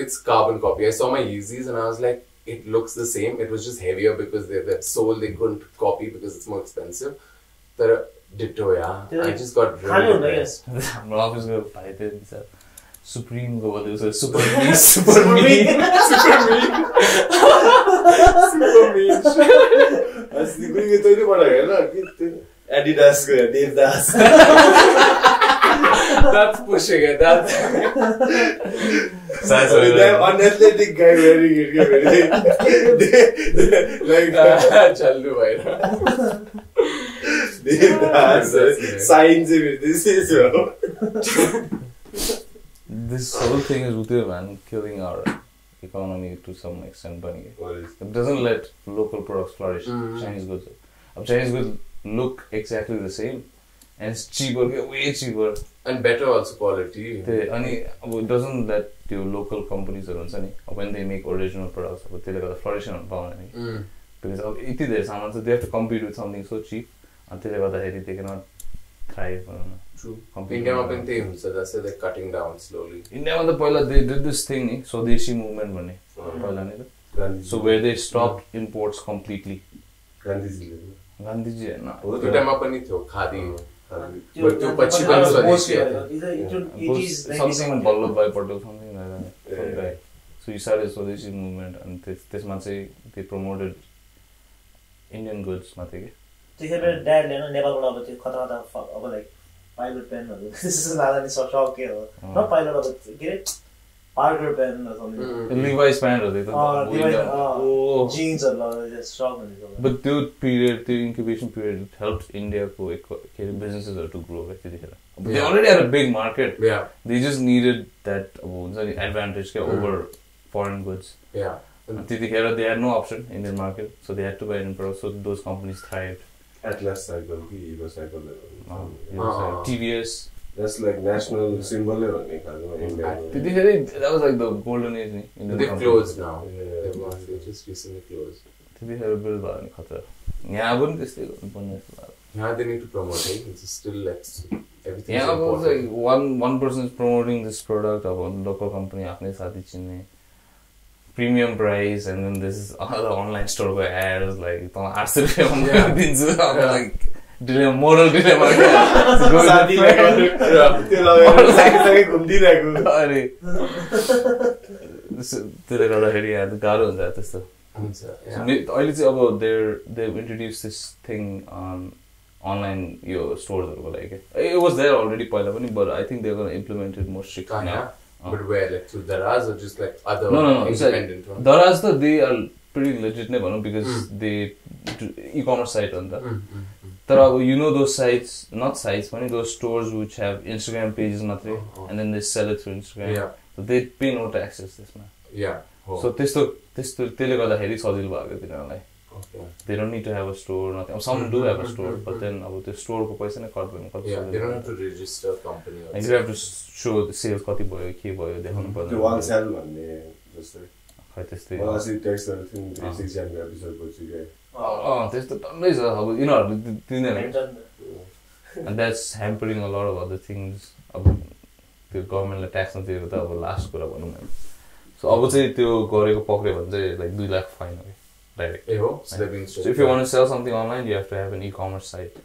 It's carbon copy. I saw my Yeezys and I was like, it looks the same. It was just heavier because that sole they couldn't copy because it's more expensive. But ditto, yeah. I just got really impressed. हाम्रो अफिसको भाइ थियो नि सुप्रिमको भन्दै super मी super मी अस्ति कुनै तैँले बनाएको हेर के त्यो एडिडासको Devdas That's pushing it. That's unathletic guy wearing it like Challu bhai. Devdas sign चाहिँ this is This whole thing is with man killing our economy to some extent but it doesn't let local products flourish. Chinese goods Chinese goods look exactly the same and it's cheaper, way cheaper And better also quality. It doesn't let your local companies when they make original products they flourish because they have to compete with something so cheap until they cannot thrive. True. India that's why they're cutting down slowly. India they did this thing Swadeshi movement so where they stopped imports completely. Gandhiji त्यो टाइममा पनि थियो khadi But त्यो पछि पनि स्वदेशी something Vallabhbhai Patel something like that. So he started Swadeshi movement and त्यसमा चाहिँ they promoted Indian goods मात्रै के त्यतिखेर मेरो ड्याडले हैन नेपालबाट अब त्यो खतरा अब लाइक पाइलट पेनहरु त्यसो लादा नि सक्छ के हो न पाइलट अब के रे Parker pen or Levi's pant jeans or just strong and but the incubation period it helped India businesses to grow they already had a big market. Yeah, they just needed that advantage over foreign goods. Yeah, they had no option in their market, so they had to buy Indian products. So those companies thrived. Atlas cycle, Evo cycle, TVS. That's like national symbol in India. That was like the golden age. They closed now. They just recently closed. Now they need to promote it. It's still like everything. Yeah, like one person is promoting this product of a local company, premium price, and then this is other online store where ads like like moral dilemma. They've introduced this thing on online stores like it was there already but I think they're going to implement it more strictly now. But where, like through Daraz or just like other no, independent ones? Daraz they are pretty legit because they do e-commerce site on that. You know those sites, not sites, but those stores which have Instagram pages and then they sell it through Instagram. Yeah. So they pay no taxes this man. Yeah. So they don't need to have a store, nothing. Some do have a store, but then the store yeah, they don't have to register a company. And you have to show the sales kati bhayo ke bhayo dekhanu parne. त्यो one cell भन्ने जस्तै खै त्यस्तै मलाई चाहिँ text गरेको थियो 360 को एपिसोड पछि के त्यस्तो टन्नै छ अब यिनीहरुले दिँदैन and that's hampering a lot of other things अब त्यो गभर्नमेन्टले ट्याक्स नतिरेको त अब लास्ट कुरा भनौँ न So अब चाहिँ त्यो गरेको पक्रियो भने चाहिँ like 2 lakh fine हो direct. So they've been So if you want to sell something online, you have to have an e-commerce site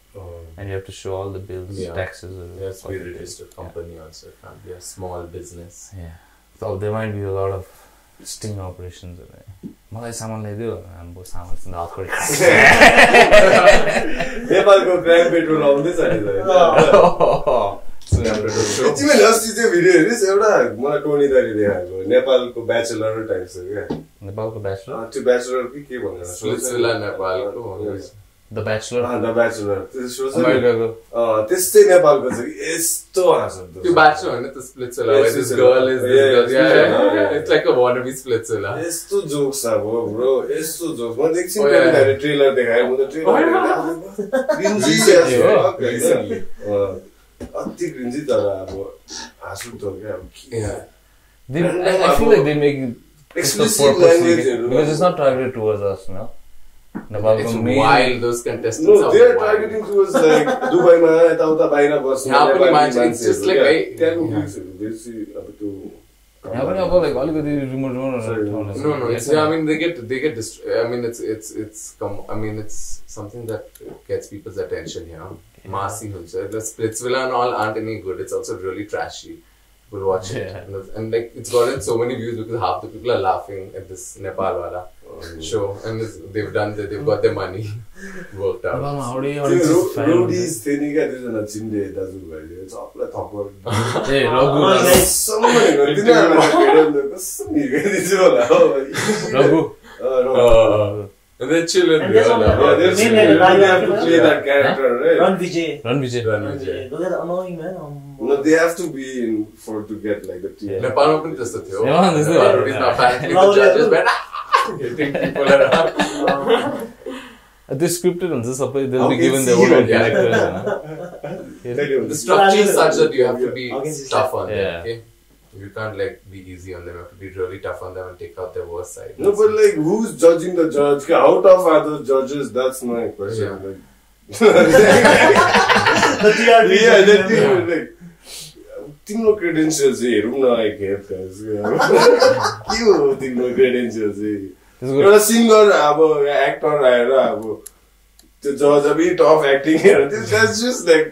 and you have to show all the bills, taxes. It has to be a registered company also. It can't be a small business. Yeah. So there might be a lot of sting operations. मलाई सामान ल्याइदियो हाम्रो सामान चाहिँ हातखोरी नेपालको crime petrol आउँदैछ नि तिमीले अस्ति त्यो भिडियो हेरिस् एउटा मलाई टोनी दारी देखाएको नेपालको ब्याचलर टाइप छ क्या नेपालको ब्याचलर त्यो ब्याचलर के भनेर स्प्लिट्सभिला नेपालको द ब्याचलर त्यो शो छ अमेरिकाको त्यस्तै नेपालको छ कि यस्तो हाँस्दो त्यो ब्याचलर होइन त स्प्लिट्सभिला this girl is this girl yeah it's like a wannabe स्प्लिट्सभिला यस्तो जोक्स अब ब्रो यस्तो जोक्स म एकछिन पहिले ट्रेलर देखाएँ म त ट्रेलर अति क्रिन्जी तर अब हाँस उठ्दो क्या अब I feel like they make it explicit language because it's not targeted towards us, no? It's wild, those contestants. No, they are targeting towards like Dubai ma eta uta bahira bas. It's just like like alikati remote no, it's, I mean they get I mean it's something that gets people's attention here. Massy huncha. The Splitsvilla and all aren't any good. It's also really trashy. People watch it and like it's gotten so many views because half the people are laughing at this Nepal wala show and they've got their money worked out. Roadies theni ka dujana chinde dazu bhai chapla thapar hey Raghu samai dinara bhedam kasmi gadichu hola Raghu and they're children. They're children. They have to play that character, right? Run Vijay. Those are annoying, man. No, they have to be in for to get like the team. Nepal open just the theo. Yeah, this is apparently the judges went hitting people around. They scripted and this they'll be given their own characters. The structure is such that you have to be tough on them. Okay? You can't like be easy on them. You have to be really tough on them and take out their worst side. No, but like who's judging the judge? How tough are those judges? That's my question. Yeah. Like, The TRP. like तिम्रो credentials चाहिँ हेरौँ न I guess के हो तिम्रो credentials चाहिँ एउटा singer अब एक्टर आएर अब त्यो जज अब टफ एक्टिङ हेर that's just like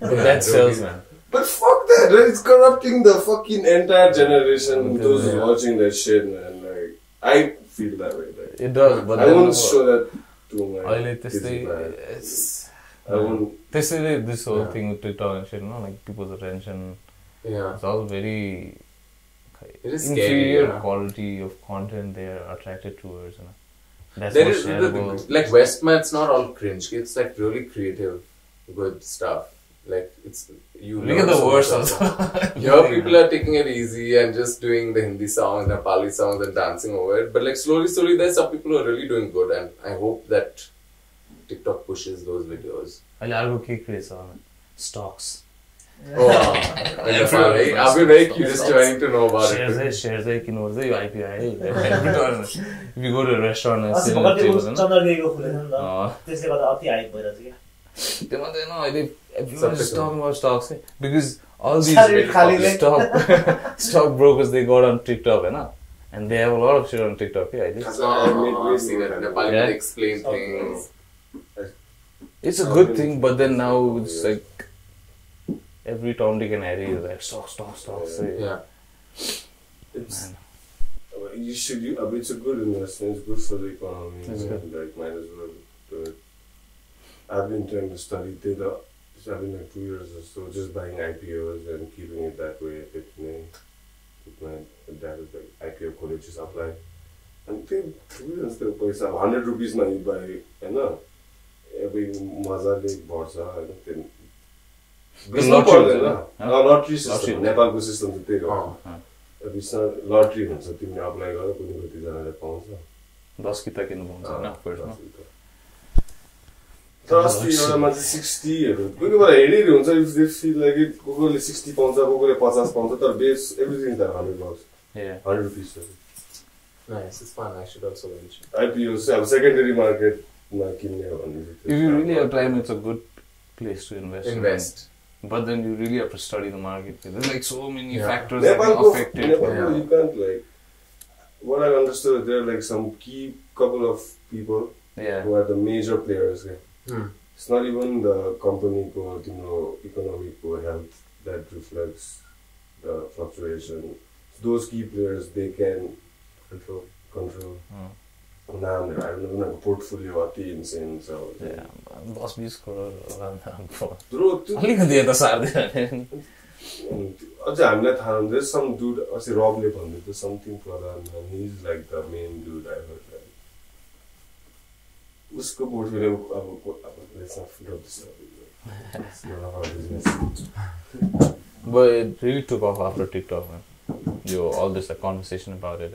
That sells, man. But fuck that, right? It's corrupting the fucking entire generation. Those who's watching that shit, man. Like, I feel that way. Like, It does, but I won't show that to my kids. I won't. This whole thing with TikTok and shit, like people's attention. Yeah. It's all very It is inferior scary, quality of content they are attracted towards. That's There more is shareable. like Westman. It's not all cringe. It's like really creative, good stuff. Like it's you. Look at the worst also. Here people are taking it easy and just doing the Hindi songs, Nepali songs and dancing over it. But like slowly there's some people who are really doing good and I hope that TikTok pushes those videos. I'll go kick race on stocks. Oh, Nepal, right? I've been very curious trying to know about it. Shares IPI. If you go to a restaurant and sit at the table, चन्द्रगिरीको खुलेछ नि त त्यसले गर्दा अति hype भइरहेछ क्या everyone is talking about stocks because all these stock brokers they got on TikTok, and they have a lot of shit on TikTok. I've seen it. Nepal they explain things. It's a good thing, but then now it's like every Tom, Dick, and Harry is like stocks. Yeah. It's it's a good investment. It's good for the economy. Like might as well do it. I've been trying to study data. I've been like 2 years or so just buying IPOs and keeping it that way. My dad is like IPO college just apply. And they still paisa 100 rupees na you buy, every mazale bharcha and then lottery system. Nepalको system चाहिँ त्यही हो. बिचमा lottery हुन्छ तिमीले apply गर कुनै कति जनाले पाउँछ 10 किता किन्नु पाउँछ हैन फर्स्टमा Trust एउटा मान्छे 60 हरू कोही बेला हेरिरहेको हुन्छ if they feel like it कोहीले 60 पाउँछ कोहीले 50 पाउँछ तर base everything is $100 yeah 100 rupees Nice, it's fun. I should also mention. IPO चाहिँ अब सेकेन्डरी मार्केटमा किन्ने हो भने if you really have time it's a good place to invest But then you really have to study the market. There's like so many factors that Nepal can affect it. Nepal, you can't like. What I understood, there are like some key couple of people who are the major players. It's not even the company economic health that reflects the fluctuation. Those key players, they can control. Now I don't know, portfolio insane. So boss 20 crore. अलिकति यता सार्दैन अझै हामीलाई थाहा हुन्छ there's some dude अस्ति रबले भन्दै थियो something Pradhan man, he's like the main dude I heard that उसको पोर्टफोलियो अब let's not forget this it's none of our business. But it really took off after TikTok, man. All this conversation about it.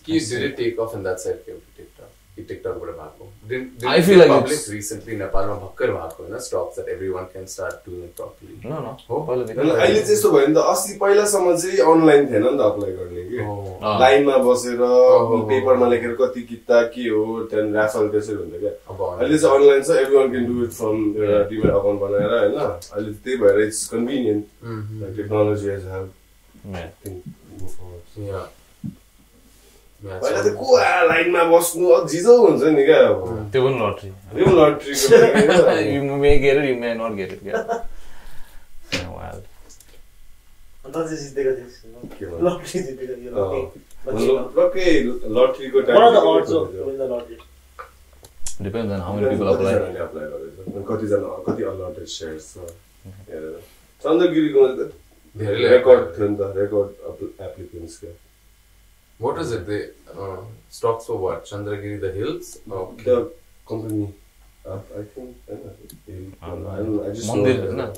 Did it take off and that side came to TikTok? TikTok would have happened. I feel like public recently Nepal ma bhakkar bhako Hahn stocks that everyone can start doing it properly. No. अहिले चाहिँ यस्तो भयो नि त अस्ति पहिलासम्म चाहिँ online थिएन नि त अप्लाई गर्ने के लाइनमा बसेर पेपरमा लेखेर कति किता के हो त्यहाँदेखि राफल त्यसरी हुन्छ क्या अहिले चाहिँ अनलाइन छ everyone can do it from demat account बनाएर हैन अहिले त्यही भएर it's convenient like technology has helped move forward. पहिला त को लाइनमा बस्नु अझिजो हुन्छ नि क्या अब त्यो पनि lottery You may get it, you may not get it. Wild. अन्त जितेको थिएँ लटरी जितेको लट्री लट्रीको time What are the odds of winning the lottery? Depends on how many people apply. कति allotted shares छ चन्द्रगिरीको रेकर्ड थियो नि त रेकर्ड एप्लिकेन्ट्स के What is it? They stocks for what? Chandragiri, the hills? The company. I think. I don't know. I just know.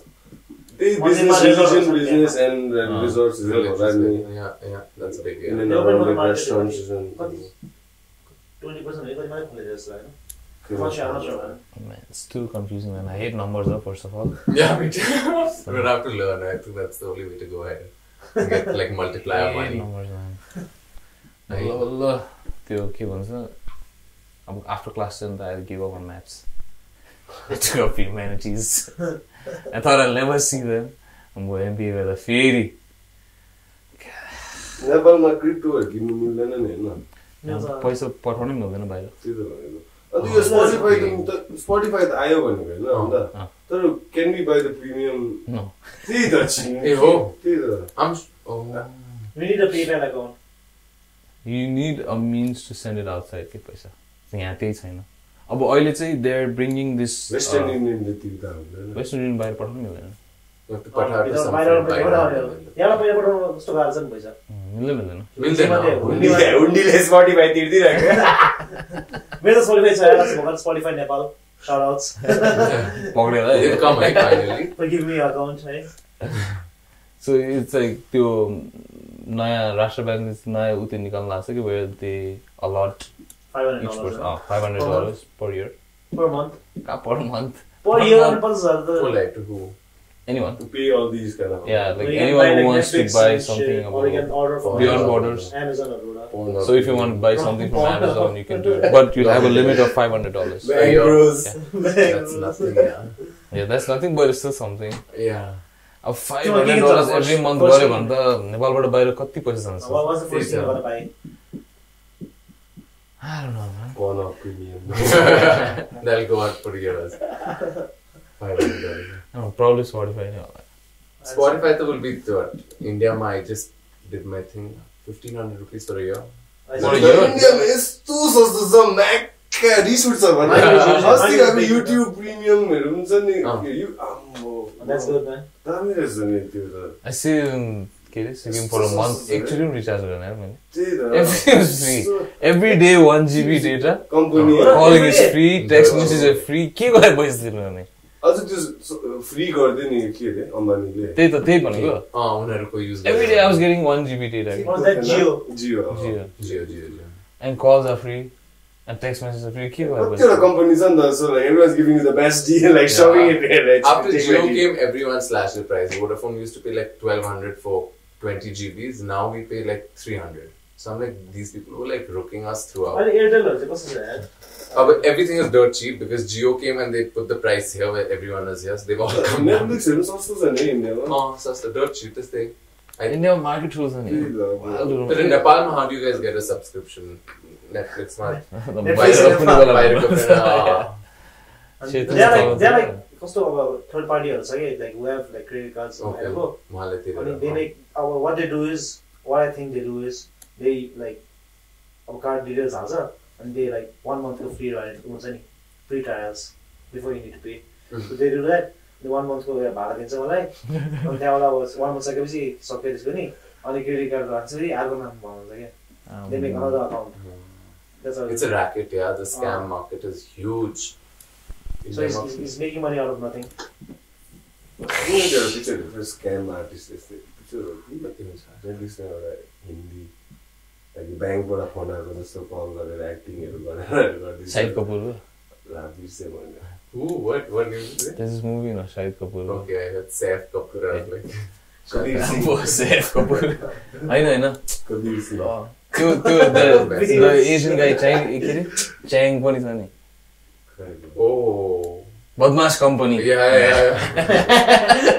They business business and resorts. Yeah. That's a big. And then around restaurants and. 20% everybody might just right. I'm not sure. Man, it's too confusing, man. I hate numbers, first of all. Yeah, me too. We'll have to learn. I think that's the only way to go ahead. Get like multiplier money. Numbers, man. त्यो के भन्छ अब after class 10 I gave up on maths. I took up humanities. I thought I'll never see them. I'm going MBA गर्दा फेरि नेपालमा क्रिप्टोहरु किन्नु मिल्दैन नि हैन पैसा पठाउनै मिल्दैन बाहिर त्यही त भनेको अनि यो स्पोटिफाई त आयो भनेको हैन अन्त तर can we buy the premium no त्यही त छिन् ए हो त्यही त We need a PayPal account. You need a means to send it outside के पैसा यहाँ त्यही छैन अब अहिले चाहिँ they are bringing this Western Union ले तिर्दा हुँदैन Western Union बाहिर पठाउनु मिल्दैन यहाँ पैसा पठाउनु कस्तो गाह्रो छ नि पैसा मिल्दैन हुन्डीले स्पोटिफाई तिर्दिरहेको मेरो स्पोटिफाई छ यार स्पोटिफाई नेपाल shout outs पक्रेर come like finally give me account है So it's like त्यो नयाँ राष्ट्र ब्याङ्क नयाँ उते निकाल्न लाग्छ कि where they allot $500 per year per month per month per year and for like to who anyone to pay all these kind of like anyone who wants to buy something or you can order from beyond borders Amazon or so if you want to buy something from Amazon you can do it but you'll have a limit of $500 that's nothing that's nothing but it's still something अब $500 every month गरे भने त नेपालबाट बाहिर कति पैसा जान्छ What was the first thing you got to buy? I don't know, man. One of premium. That'll go out for years. $500. No, probably Spotify. Spotify will be what? India, I just did my thing. 1,500 rupees for a year. For a year? India is too so Mac. Resuits are one. YouTube premium. That's good, man. I see Singh for a month. Actually, recharge everything is free. Every day 1 GB data. Calling is free. Text message is free. के गरे पैसा दिनु अझ त्यो free गर्दै नि के रे अम्बानीले त्यही भनेको उनीहरुको use Every day I was getting 1 GB data. Was that Jio? And calls are free. And text messages are free. के गरे पैसा त्यो companies and so like everyone's giving you the best deal like showing it right after Jio came everyone slashed the price. Vodafone used to pay like 1,200 for 20 GBs. Now we pay like 300. So I'm like, these people were like rooking us throughout. Airtel also, what's that? But everything is dirt cheap because Jio came and they put the price here where everyone is here. So they've all come down. Netflix हेर्नु सस्तो छ नि इन्डियामा Oh, so that's the dirt cheap. This thing. India market rules on it. But in Nepal, how do you guys get a subscription? Netflix, man. They're like कस्तो अब third partyहरु छ के like we have like credit cards हरुको अनि they make what they do is what I think they do is they like अब card details हाल्छ and they like 1 month को free ride हुन्छ नि free trials before you need to pay so they do that the 1 month को भाडा दिन्छ मलाई अनि त्यहाँबाट अब 1 month सकेपछि सक्यो त्यसको नि अनि क्रेडिट कार्ड राख्छ फेरि अर्को नाम भन्छ के they make another account that's how it's a racket, yeah. The scam market is huge. So he's making money out of nothing. Scam artist यस्तै पिक्चरहरु नेटफ्लिक्समा एउटा हिन्दी लागि ब्याङ्कबाट फोन आएको जस्तो कल गरेर एक्टिङहरु गरेर गर्दै Shahid Kapoor. बिर्से भन्यो Who? What name is it? There's this movie, no, Shahid Kapoor. Okay, I heard Saif Kapoor. I was like, Shahid Kapoor. I know. Kabir Singh The Asian guy, Chang पनि छ नि. oh. Badmash Company. Yeah.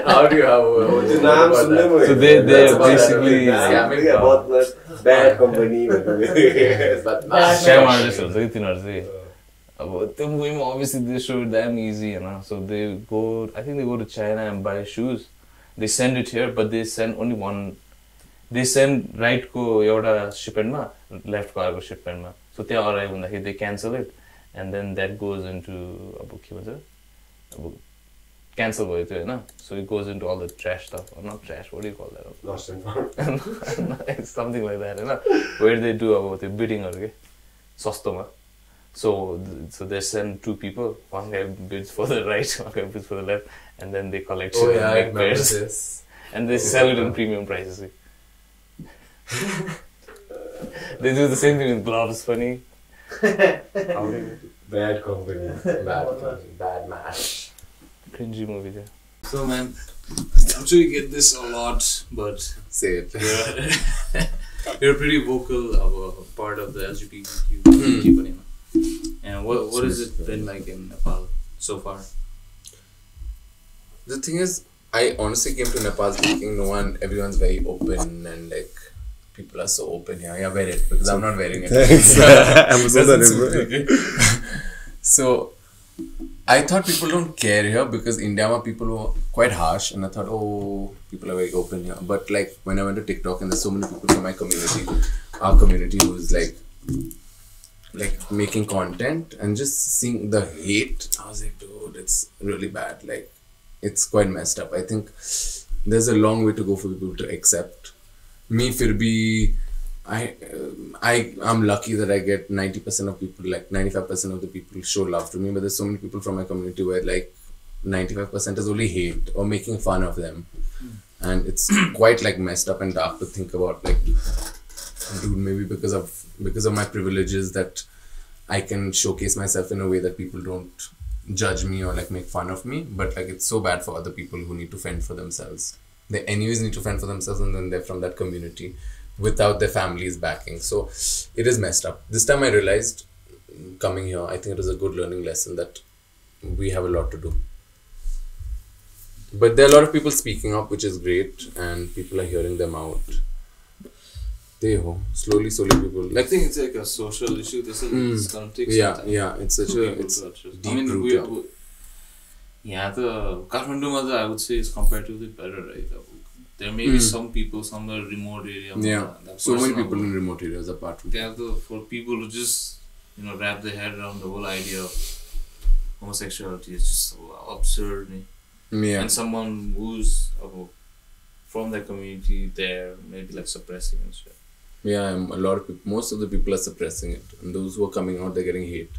How do you have त्यो नाम सुन्दै म So they're basically scamming बहुत bad company scam artists हुन्छ कि तिनीहरू चाहिँ अब त्यो मुभीमा obviously they showed them easy Hahn so they go I think they go to China and buy shoes they send it here but they send only one they send right को एउटा shipment मा left को अर्को shipment मा so त्यहाँ arrive हुँदाखेरि they cancel it and then that goes into अब के भन्छ अब cancel भयो त्यो हैन so it goes into all the trash stuff or not trash what do you call that lost and it's something like that Hahn where they do अब त्यो bidding हरु के सस्तोमा so they send 2 people one guy bids for the right one guy bids for the left and then they collect Oh it yeah, and I make remember pairs this. and they sell it in premium prices they do the same thing with gloves funny bad company Bad match. cringy movie there so man I'm sure you get this a lot but Say it. you're pretty vocal about part of the LGBTQIA and what has it been like in Nepal so far? The thing is, I honestly came to Nepal thinking everyone's very open and like people are so open here. Yeah, wear it because I'm not wearing it. So I thought people don't care here because India people were quite harsh and I thought people are very open here. But like when I went to TikTok and there's so many people from my community, our community who's like making content and just seeing the hate, I was like, dude, it's really bad. Like it's quite messed up. I think there's a long way to go for people to accept. Me, firbi, I'm lucky that I get 90% of people, like 95% of the people show love to me, but there's so many people from my community where like 95% is only hate or making fun of them. And it's quite like messed up and dark to think about, like, dude, maybe because of my privileges that I can showcase myself in a way that people don't judge me or like make fun of me, but like it's so bad for other people who need to fend for themselves. They anyways need to fend for themselves and then they're from that community without their families backing. So it is messed up. This time I realized coming here, I think it was a good learning lesson that we have a lot to do. But there are a lot of people speaking up, which is great, and people are hearing them out. Slowly people. I think it's like a social issue. It's gonna take some time. Yeah, it's such it's deep rooted. Kathmandu, I would say, is comparatively better, right? There may be some people somewhere remote area. Yeah, so many people in remote areas apart from. For people who just wrap their head around the whole idea of homosexuality is just so absurd. Yeah. And someone who's from that community there maybe like suppressing and shit. Yeah, a lot of people, most of the people are suppressing it, and those who are coming out, they're getting hate.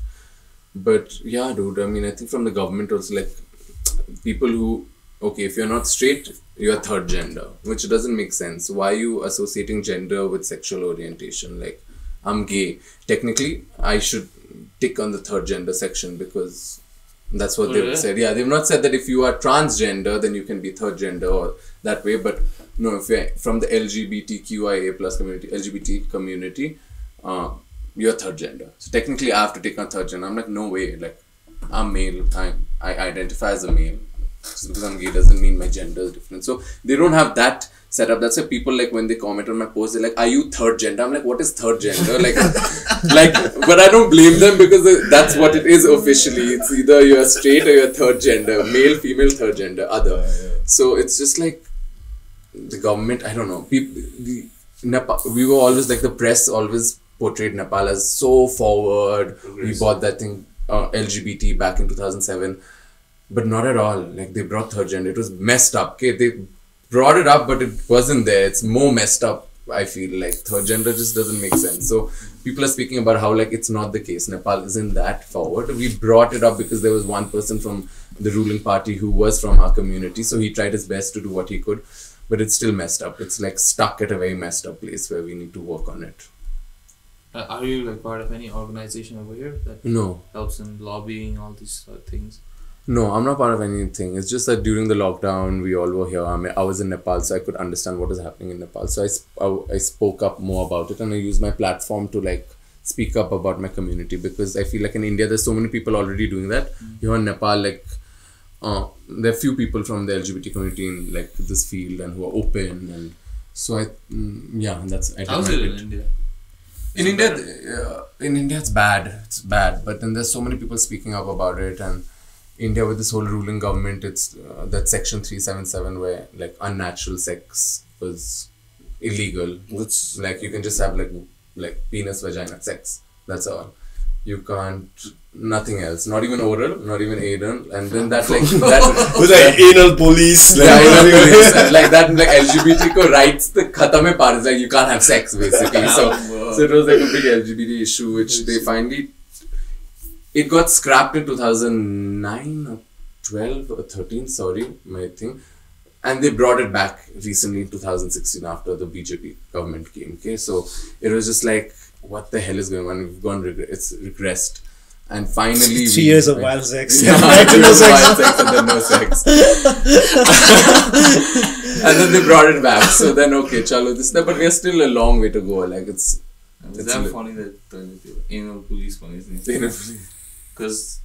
But yeah, dude, I mean, I think from the government also, like, people who, okay, if you're not straight, you're third gender, which doesn't make sense. Why are you associating gender with sexual orientation? Like, I'm gay. Technically, I should tick on the third gender section because that's what they've said. Yeah, they've not said that if you are transgender, then you can be third gender or that way. But no, if you're from the LGBTQIA plus community, LGBT community, you're third gender. So technically I have to take on third gender. I'm like, no way. Like, I'm male. I identify as a male. Just because I'm gay doesn't mean my gender is different. So they don't have that set up. That's why people, like, when they comment on my post, they're like, are you third gender? I'm like, what is third gender? Like, but I don't blame them because that's what it is officially. It's either you're straight or you're third gender. Male, female, third gender, other. So it's just like the government, I don't know. Nepal, we were always like, the press always portrayed Nepal as so forward. We bought that thing, LGBT, back in 2007. But not at all. Like, they brought third gender. It was messed up. Okay, they brought it up, but it wasn't there. It's more messed up. I feel like third gender just doesn't make sense. So people are speaking about how, like, it's not the case. Nepal isn't that forward. We brought it up because there was one person from the ruling party who was from our community. So he tried his best to do what he could, but it's still messed up. It's like stuck at a very messed up place where we need to work on it. Are you like part of any organization over here that helps in lobbying, all these things? No, I'm not part of anything. It's just that during the lockdown, we all were here. I was in Nepal, so I could understand what was happening in Nepal. So I spoke up more about it, and I used my platform to, like, speak up about my community, because I feel like in India, there's so many people already doing that. Here in Nepal, like, there are few people from the LGBT community in, like, this field and who are open, and so that's. How's it in India? In India, it's bad. It's bad, but then there's so many people speaking up about it, and India, with this whole ruling government, it's that section 377 where, like, unnatural sex was illegal. It's like, you can just have like penis vagina sex. That's all. You can't, nothing else. Not even oral, not even anal. And then that, like, that was like anal police. Like, anal police. And like that, like, LGBTQ rights, the khatam hai part is like, you can't have sex, basically. So it was like a big LGBT issue, which they finally. It got scrapped in 2009 or 12 or 13, sorry, my thing. And they brought it back recently in 2016 after the BJP government came. Okay, so it was just like, what the hell is going on? We've gone, it's regressed. And finally, 3 years of wild sex. Yeah, Back to no sex. Wild sex and then no sex. And then they brought it back. So then, okay, chalo, this, but we are still a long way to go. Like, it's that funny that anal police one, isn't it? Anal police. Because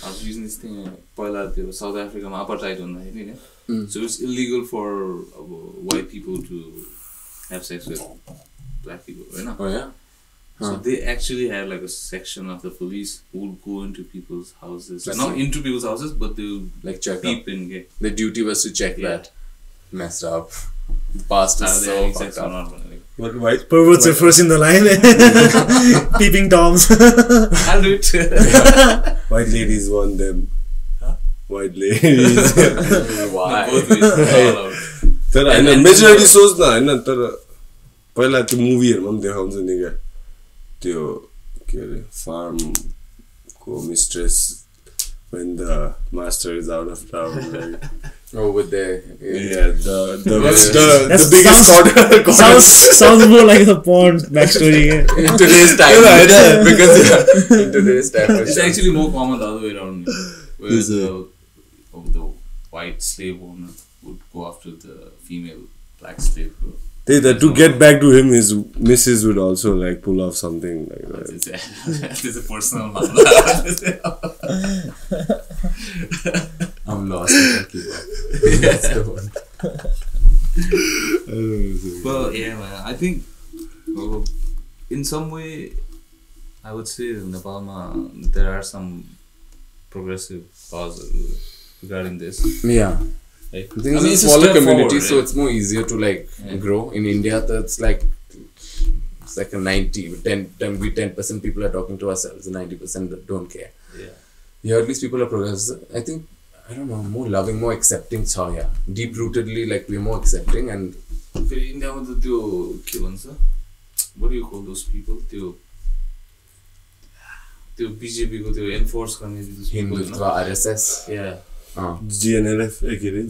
I was using this thing, South Africa, apartheid, so it's illegal for white people to have sex with black people, right? Oh, yeah? So they actually have like a section of the police who will go into people's houses. Not into people's houses, but they'll like check peep in. Yeah. The duty was to check that. Messed up. The past is so fucked up. What white perverts are first in the line. Peeping toms. I'll do it. White ladies want them. White ladies. Why? तर होइन majority सोच न होइन तर पहिला त्यो मुभीहरूमा पनि देखाउँछ नि क्या त्यो के अरे फार्मको mistress when the master is out of town, like, oh, with the the biggest sounds more like the porn backstory. In today's time, because in today's time, it's actually more common the other way around, where the white slave owner would go after the female black slave girl. To get back to him, his missus would also like pull off something like that. It's a personal matter. I'm lost. That's the one. Well, yeah, man. I think in some way, I would say in Nepal, there are some progressive laws regarding this. Yeah. Like, I mean, it's a smaller community, so it's more easier to like grow. In India, it's like a 10% people are talking to ourselves, and 90% don't care. Yeah. Here, at least people are progressive. I think, I don't know, more loving, more accepting. So yeah, deep rootedly, like we're more accepting. And in India, what do you call those people? The BJP go to enforce Hindutva, RSS. Yeah. GNLF,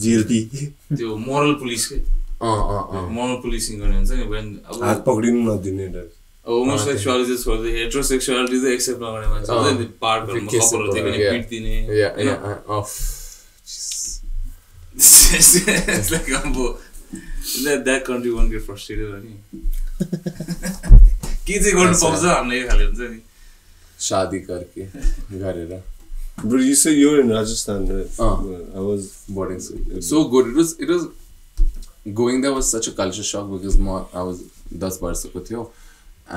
GLP. The moral police. Moral policing when हात पक्रिनु नदिने डर homosexuality is for the heterosexuality is accept नगर्ने मान्छे चाहिँ the park मा कपलहरु देख्ने पिट्दिने yeah it's like that country won't get frustrated ani के चाहिँ गर्नु पाउँछ भन्ने खाले हुन्छ नि शादी करके गरेर. But you say you're in Rajasthan, right? I was boarding school. So good. It was going there was such a culture shock because I was 10 वर्षको थियो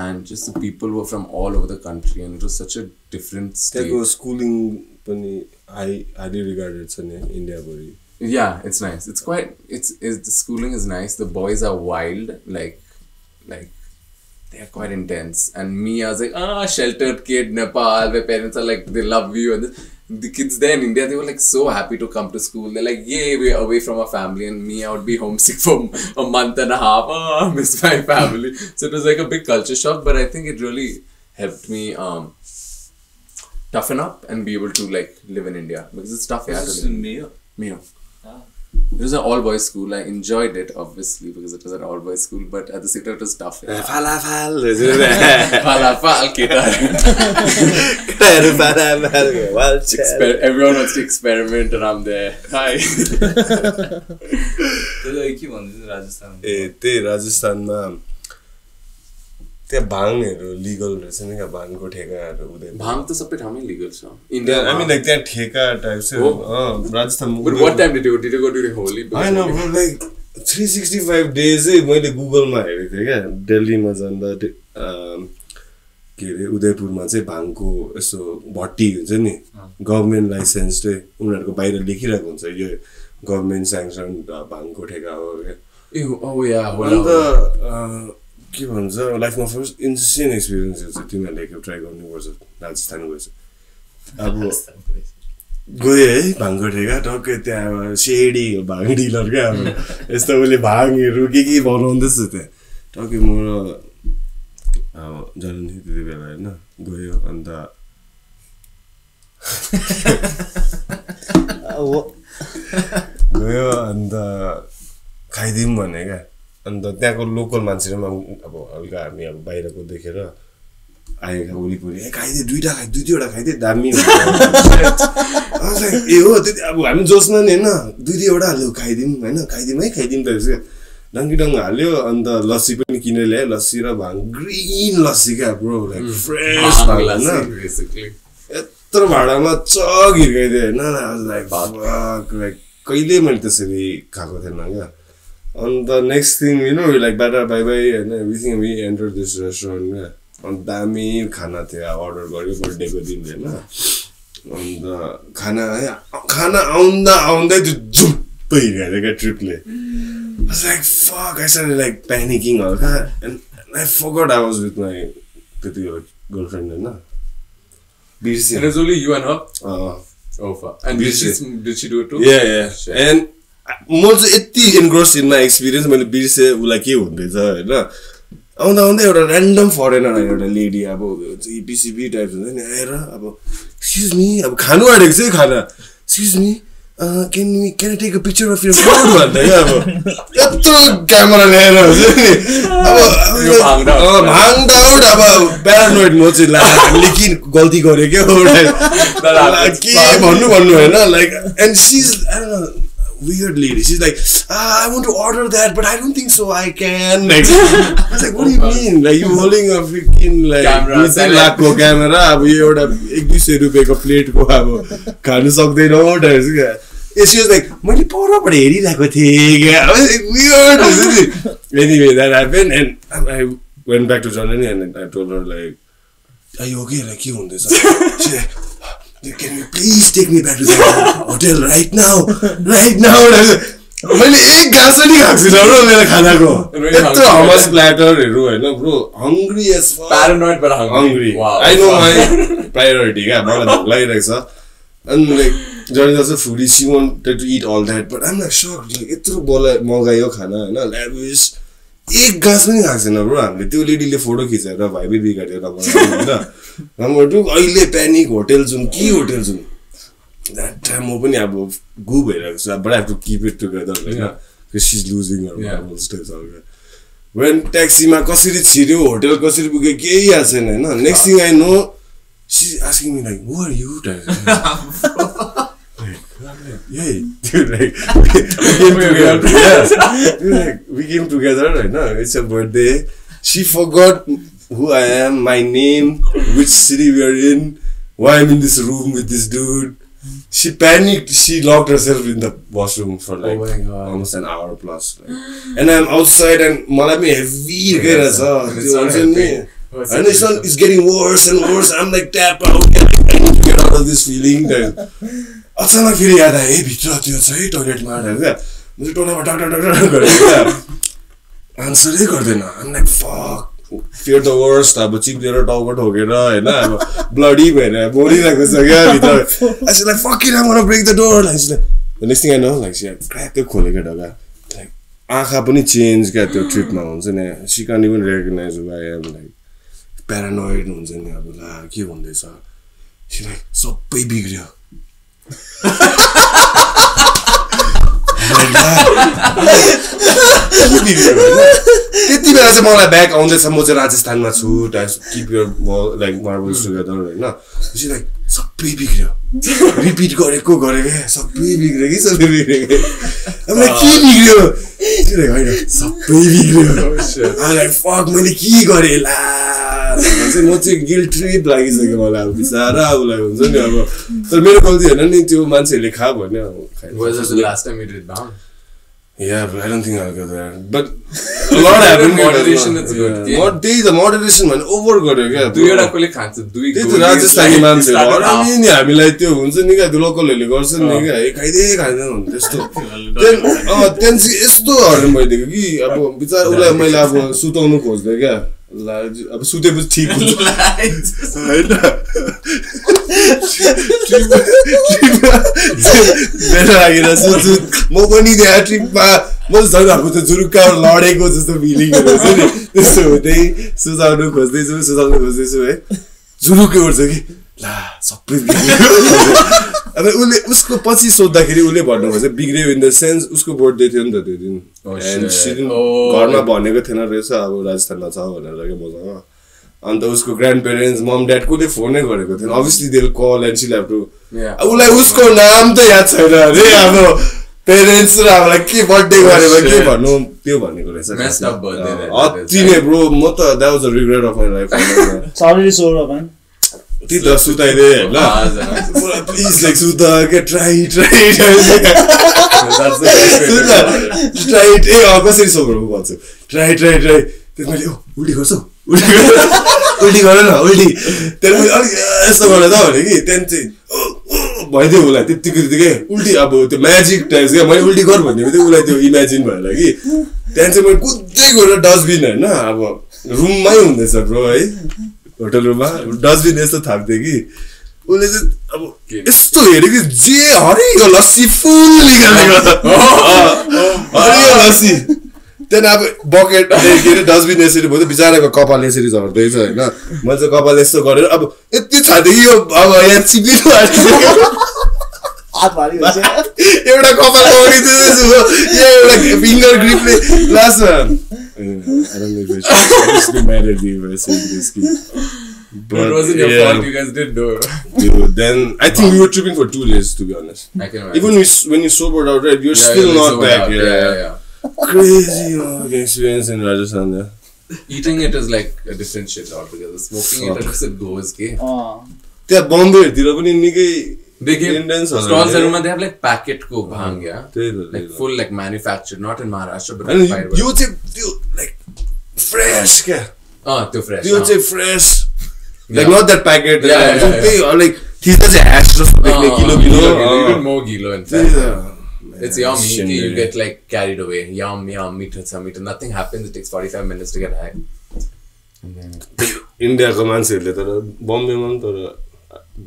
and just the people were from all over the country and it was such a different state. त्यहाँको schooling पनि highly regarded छ नि India भरि. Yeah, it's nice. It's quite. The schooling is nice. The boys are wild, like they are quite intense. And me, I was like, sheltered kid, Nepal. My parents are like, they love you. And the kids there in India, they were like so happy to come to school. They're like, yay, we're away from our family. And me, I would be homesick for a month and a half. I miss my family. So it was like a big culture shock. But I think it really helped me toughen up and be able to like live in India because it's tough. Yeah, to live. Mayo. It was an all-boys school. I enjoyed it, obviously, because it was an all-boys school. But at the same time, it was tough. Falafel. Falafel, everyone wants to experiment, and I'm there. Hi. राजस्थानमा त्यहाँ भाङहरु legal रहेछ नि भाङको ठेकाहरु हुँदैन भाङ त सबै ठाउँमै legal छ India I mean like त्यहाँ ठेका टाइप छ Rajasthan But what time did you go during Holi? I know bro like 365 days मैले गुगलमा हेरेको थिएँ क्या दिल्लीमा जाँदा के रे उदयपुरमा चाहिँ भाङको यसो भट्टी हुन्छ नि गभर्नमेन्ट लाइसेन्स्ड उनीहरुको बाहिर लेखिरहेको हुन्छ यो गभर्नमेन्ट स्याङ्सन भाङको ठेका हो क्या के भन्छ लाइफमा फर्स्ट इन्सेन एक्सपिरियन्स हुन्छ तिमीहरूले एकखेप ट्राई गर्नुपर्छ राजस्थान गएछ अब गयो है भाङको ठेका टक्कै त्यहाँ सेडी भाङ डिलर क्या अब यस्तो उसले भाङहरू के बनाउँदैछ त्यहाँ टक्कै म अब जानु नि त्यति बेला होइन गयो अन्त गयो अन्त खाइदिउँ भने क्या अन्त त्यहाँको लोकल मान्छेहरुमा अब हल्का हामी अब बाहिरको देखेर आएका वरिपरि खाइदे दुईवटा खाइदे दामी हुन्छ ए हो त्यति अब हामी जोस्न नि हैन दुईवटा हाल्यो खाइदिउँ हैन खाइदिउँ त डङ्गी हाल्यो अन्त लस्सी पनि किनेर ल्यायो लस्सी र भाङ ग्रीन लस्सी क्या ब्रो लाइक फ्रेश भाङ हैन यत्रो भाडामा चग हिर्काइदियो हैन लाइक कहिले मैले त्यसरी खाएको थिएन क्या And the next thing, you know, we're like, bye bye, and everything. We entered this restaurant. And dami khana thiyo order garyo birthday ko din Hahn and khana aunda त्यो जुप्प हिर्काइदियो क्या ट्रिपले I was like fuck I started like panicking हल्का and I forgot I was with my girlfriend Hahn बिर्से and it's only you and her oh fuck and did she do it too yeah and म चाहिँ यति engrossed in my experience मैले बिर्से उलाई के हुँदैछ हैन आउँदा एउटा random foreigner एउटा lady अब EPCB टाइप हुन्छ नि आएर अब एक्सक्युज मी अब खानु आडेको छ खाना excuse me can I take a picture of your food भन्दै क्या अब यत्रो क्यामेरा ल्याएर हुन्छ नि अब भाङ डाउट अब प्यारानोइड म चाहिँ हामीले के गल्ती गरे के हो के भन्नु हैन like and she's I don't know weird lady. She's like, I want to order that, but I don't think so. I can. Like, I was like, what do you mean? Like, you holding a freaking like camera, camera. अब यो एउटा 1-200 रुपैयाँको प्लेटको अब खानु सक्दैन she was like, मैले परबाट हेरिरहेको थिएँ क्या weird anyway that happened and I went back to Janani and I told her like, are you okay? Like, के हुँदैछ? She's like, can you please take me back to the hotel right now? मैले एक घाँस पनि खाएको छैन bro मेरो खानाको यत्रो हमस प्ल्याटरहरु हैन bro hungry as fuck paranoid but hungry I know my priority क्या मलाई भोक लागिरहेको छ and like Johnny also foodie she wanted to eat all that but I'm like shocked like यत्रो मगायो खाना हैन lavish एक घाँस पनि खाएको छैन ब्रो हामीले त्यो लेडीले फोटो खिचेर भाइबी बिगाडेर बनायो हैन नम्बर 2 अहिले प्यानिक होटल जुन that time म पनि अब गु भइरहेको छु but I have to keep it together Hahn because she's losing her marbles types of when taxi मा कसरी छिर्यो होटल कसरी पुग्यो केही याद छैन हैन next thing I know she's asking me like who are you yeah dude like we came together right now it's her birthday she forgot who I am, my name, which city we are in, why I'm in this room with this dude. She panicked. She locked herself in the washroom for like almost an hour plus. Like. And I'm outside and malami heavy and it's getting worse and worse. I'm like tap out. I need to get out of this feeling. अचानक फेरि याद आयो ए भित्र त्यो छ है टोयलेटमा क्या म टोयलेटमा टक आन्सरै गर्दैन I'm like fuck fear the worst अब चिप्लेर टाउको ठोकेर हैन अब ब्लडी भएर बोलिरहेको छ क्या भित्र I said like fuck it I'm gonna break the door like the next thing I know like she crack त्यो खोलेको ढोका like आँखा पनि चेन्ज क्या त्यो ट्रिपमा हुन्छ नि she can't even recognize who I am like paranoid हुन्छ नि अब ला के भन्दैछ she like सबै बिग्रियो त्यति बेला चाहिँ मलाई ब्याक आउँदैछ म चाहिँ राजस्थानमा छु किप योर लाइक मार्बल्स टुगेदर हैन त्यसै लाइक सबै बिग्रियो रिपिट गरेको सबै बिग्रियो कि सबै बिग्रियो अब के बिग्रियो हैन सबै बिग्रियो लाइक फक मैले के गरेँ ला म चाहिँ गिल्ट ट्रिप लागिसक्यो मलाई अब बिचारा उसलाई हुन्छ नि अब तर मेरो गल्ती होइन नि त्यो मान्छेहरूले खा भन्यो अब Yeah, but I don't think I'll go there. But a lot happened. Moderation is good. The moderation man over गर्यो क्या दुईवटा कोले खान्छ दुई त्यो राजस्थानी मान्छेहरु अनि नि हामीलाई त्यो हुन्छ नि क्या त्यो लोकलहरुले गर्छन् नि क्या खाइदै खाइदैन हुन्छ त्यस्तो त्यहाँ चाहिँ यस्तोहरु मैले देखेँ कि अब बिचारा उलाई मैले अब सुताउनु खोज्दै क्या अब सुतेपछि ठीक हुन्छ हैन मेरो लागि सुत्छु म पनि त्यहाँ ट्रिपमा म झन् अब त जुरुक्का लडेको जस्तो फिलिङहरु छ नि त्यस्तो हुँदै सुझाउनु खोज्दैछु है जुरुक्कै उठ्छ कि ला सबै अब उसले उसको पछि सोध्दाखेरि उसले भन्नु खोज्छ बिग्रियो इन द सेन्स उसको बर्थडे थियो नि त त्यो दिन घरमा भनेको थिएन रहेछ अब राजस्थानमा छ भनेर के मसँग अन्त उसको ग्रान्ड पेरेन्ट्स मम ड्याड कोले फोनै गरेको थिएन obviously they will call and she will have to उसलाई उसको नाम त याद छैन अरे अब पेरेन्ट्स र हामीलाई के बर्थडे गरेर के भन्नु त्यो भनेको रहेछ अति नै ब्रो म त that was a regret of my life sorry sore man त्यही त सुताइदे हैन प्लिज लाइक सुता के ट्राई ए कसरी सोब्रो भन्छु ट्राई त्यो मैले उल्टी गर्छु उल्टी गर न उल्टी त्यहाँ मैले अलिक यस्तो गरेर त भने कि त्यहाँ चाहिँ भइदियो उसलाई त्यतिकै उल्टी अब त्यो म्याजिक टाइप्स क्या मैले उल्टी गर भन्ने बित्तिकै उसलाई त्यो इमेजिन भएर कि त्यहाँ चाहिँ मैले कुद्दै गएर डस्टबिन होइन अब रुममै हुँदैछ ब्रो है होटल रुममा डस्टबिन यस्तो थाप्थ्यो कि उसले चाहिँ अब यस्तो हेऱ्यो कि जे हरियो लस्सी फुल निकालेको हरियो लस्सी त्यहाँदेखि अब बकेट के अरे डस्टबिन यसरी भयो बिचराको कपाल यसरी झर्दैछ होइन मैले चाहिँ कपाल यस्तो गरेर अब यति छाँदै यो अब यहाँ चिप्लिनु एउटा कपाल ओरिँदैछु यहाँ एउटा फिङ्गर ग्रिपले लास्टमा But it wasn't your fault, you guys did know. Dude, then I think we were tripping for 2 days to be honest. Even when you sobered out, right? You're still not back. Yeah. Crazy experience in Rajasthan. Yeah. Eating it is like a different shit altogether. Smoking it as it goes. Yeah, Bombay, they give stalls everywhere. They have like packet ko Bhang, like full like manufactured, not in Maharashtra, but and you like fresh, too fresh. You fresh. Like not that packet. Like he's just a hash kilo. Even more kilo in fact. It's yummy. You get like carried away. Yum, meter. Nothing happens. It takes 45 minutes to get high. India ko मान्छेहरुले तर बम्बेमा तर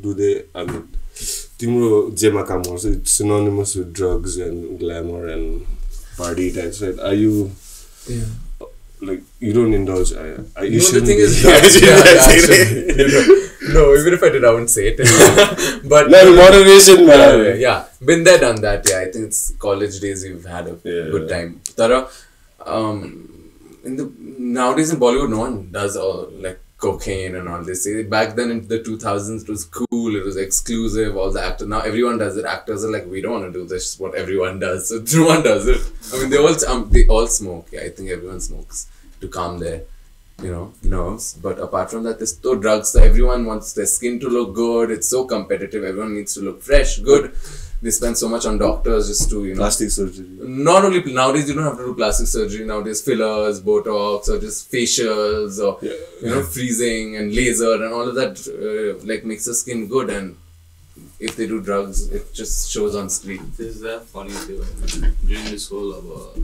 do they I mean तिम्रो जेमा काम गर्छ it's synonymous with drugs and glamour and party types, right? Are you like you don't indulge? You know, the thing is, no, even if I did, I wouldn't say it. But no, moderation, man. Yeah, been there, done that. Yeah, I think it's college days. We've had a good time. Tara, nowadays in Bollywood, no one does all like cocaine and all this. Back then in the 2000s, it was cool. It was exclusive. All the actors. Now everyone does it. Actors are like, we don't want to do this. What everyone does. So no one does it. I mean, they all smoke. Yeah, I think everyone smokes to calm their nerves. But apart from that, there's no drugs. So everyone wants their skin to look good. It's so competitive. Everyone needs to look fresh, good. They spend so much on doctors just to, plastic surgery. Not only nowadays, you don't have to do plastic surgery. Nowadays, fillers, Botox, or just facials, or freezing and laser and all of that like makes the skin good. And if they do drugs, it just shows on screen. This is that funny too. During this whole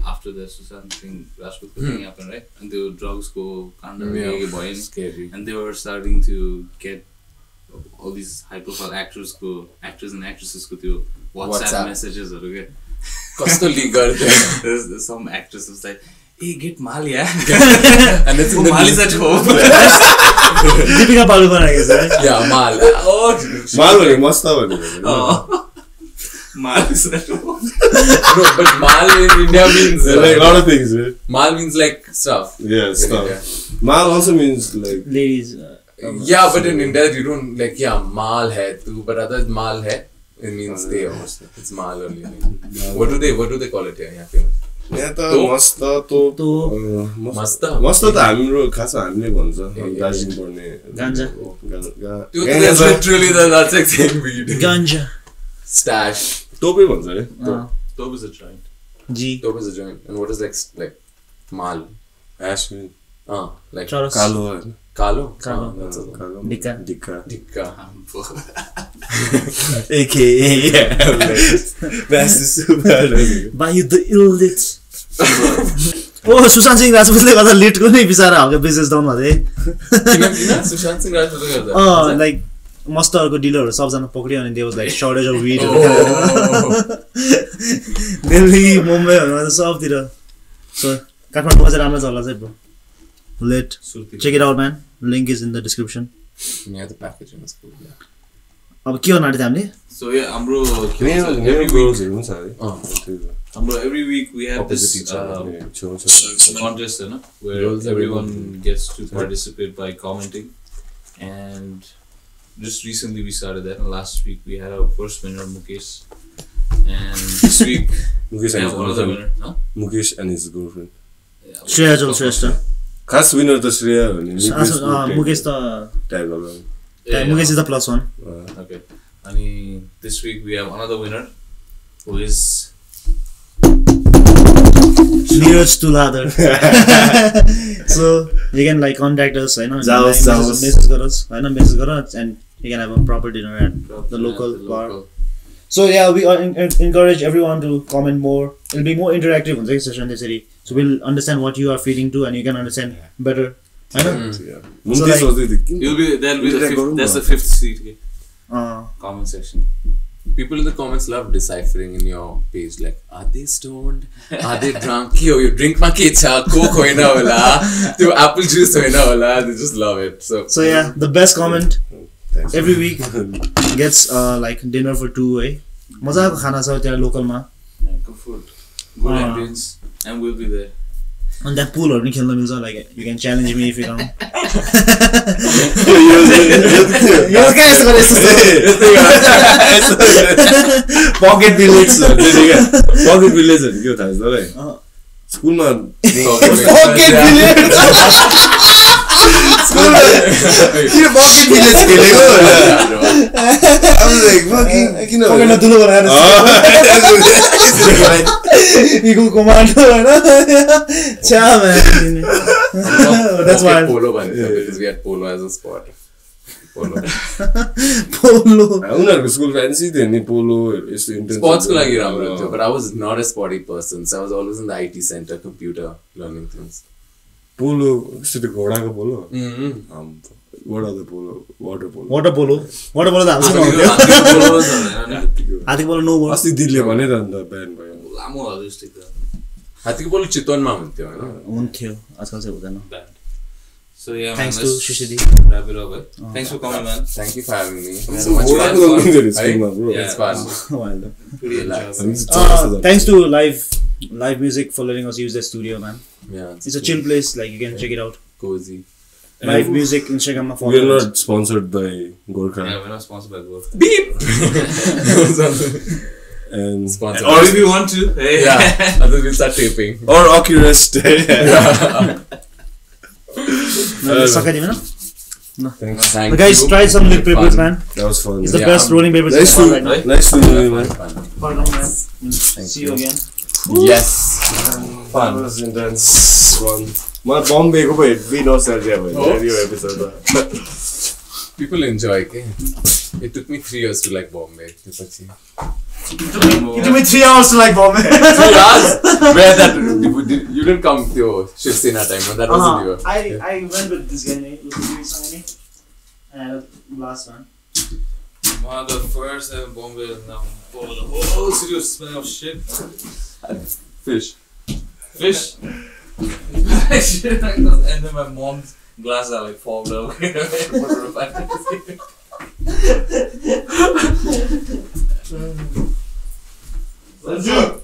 after the Sushant thing, Rajput thing happened, right? And the drugs go Kanda, scary. and they were starting to get all these high-profile actors and actresses go WhatsApp messages or okay. There's some actress who's like, hey, get Mal, yeah. And it's Mal is at home. Deepika Padukone, I guess, right? Yeah, Mal. Mal must have Mal is at home. No, but Mal in India means like a lot of things, right? Mal means like stuff. Yeah, stuff. Mal also means like Ladies. Yeah, but in India you don't like Mal hai tu, but other Mal hai. It means they almost. It's Mal only. What do they call it here? यहाँ त मस्त मस्त मस्त त हाम्रो खासमा हामीले भन्छ दार्जिलिङ पर्ने गान्जा literally that's like saying weed. Ganja. Stash. Tope भन्छ रे Dope is a joint. G. Dope is a joint. And what is like Mal? Ash Like Charas. कालो Kalo? Kalo. That's a Dika. Dikka. AKA best super Buy you the illiterate. Sushant Singh Rajputले गर्दा लिटको नै बिचारा हल्का business down भए Sushant Singh Rajputले गर्दा like मस्तहरूको डिलरहरू सबजना पक्रियो अनि there was like shortage of weed Delhi मुम्बईहरुमा त सबतिर सो काठमाडौँमा चाहिँ राम्रो चल्ला चाहिँ bro let check it out man link is in the description Yeah, the packaging is cool. Yeah. अब के गर्न आँटेको हामीले So yeah, Amro, every week we have this contest, where everyone gets to participate by commenting, and just recently we started that. And last week we had our first winner, Mukesh, and this week we have another winner. Huh? Mukesh and his girlfriend. Shreya Jal Shrestha. खास winner त श्रेया हो नि मुकेश त tag लगाउनु Mukesh is the +1. Okay. And this week we have another winner, who is Neeraj Tuladar. So you can like contact us, message गर us, and you can have a proper dinner at the local bar. So yeah, we encourage everyone to comment more. It'll be more interactive on this session this city. So we'll understand what you are feeling to, and you can understand better. I know. You'll be that's the fifth seat. Comment section. People in the comments love deciphering in your page, like, are they stoned? Are they drunk? Yo, you drink my kecha, coke hoina wala, to apple juice hoina wala. They just love it. So yeah, the best comment every week gets like dinner for 2, eh? मजाको खाना छ त्यहाँ लोकलमा. Good food, good ambience, and we'll be there. And that poolहरु पनि खेल्न मिल्छ, like you can challenge me if you come. Yo guys गरे pocket village pocket village हो के थाहा छ तपाईलाई स्कुलमा पकेट भिलेज स्कुलमा के पकेट भिलेज खेलेको I'm like fucking किन पकेटमा दुलो बनाएर इगो कमान्डो हैन छ्या man. That's why polo because we had polo as a sport. Polo. उनीहरुको स्कुल फ्यान्सी थियो नि पोलो यस्तो इन्टेन्स Sports को लागि राम्रो थियो, but I was not a sporty person, so I was always in the IT center, computer, learning things. पोलो कस्तो घोडाको पोलो what are the polo water polo water polo त हाल्छ हात्ती पोलो नो भयो अस्ति दिदीले भनेर अन्त ब्यान भयो लामो हलिस्टिक हात्तीको पोलो चितवनमा हुन्थ्यो हैन हुन्थ्यो आजकल चाहिँ हुँदैन. So yeah, thanks to Shushidi. Wrap it up. Thanks for coming, man. Thank you for having me. So much fun. Yeah, it's fun. Pretty enjoyable. Thanks to live music for letting us use their studio, man. Yeah, it's a chill place. Like you can check it out. Cozy. Live music Instagram. We are not sponsored by Gorkha. Yeah, we're not sponsored by Gorkha. Beep. And sponsored. Or if you want to, hey. Yeah. Otherwise we'll start taping. Or Oculus. सकाइदिनु न Thank guys you. try some milk papers Fun. man. That was fun. It's the Yeah, best rolling papers Nice in to the world right now. nice to know you, man. Parakram, man. See you again. Yes. That was intense one. My Bombay ko bhai be nostalgia bhai radio episode. People enjoy, okay? It took me 3 years to like Bombay. It took me 3 hours to like Bombay. 3 hours? Where that? You didn't come to Shiv Sena time, no? That wasn't you. I went with this guy and last one. The first time in Bombay is now full of the whole city of smell of shit. Fish. Fish. Shit like this. And then my mom's glasses are like fogged up. Let's go.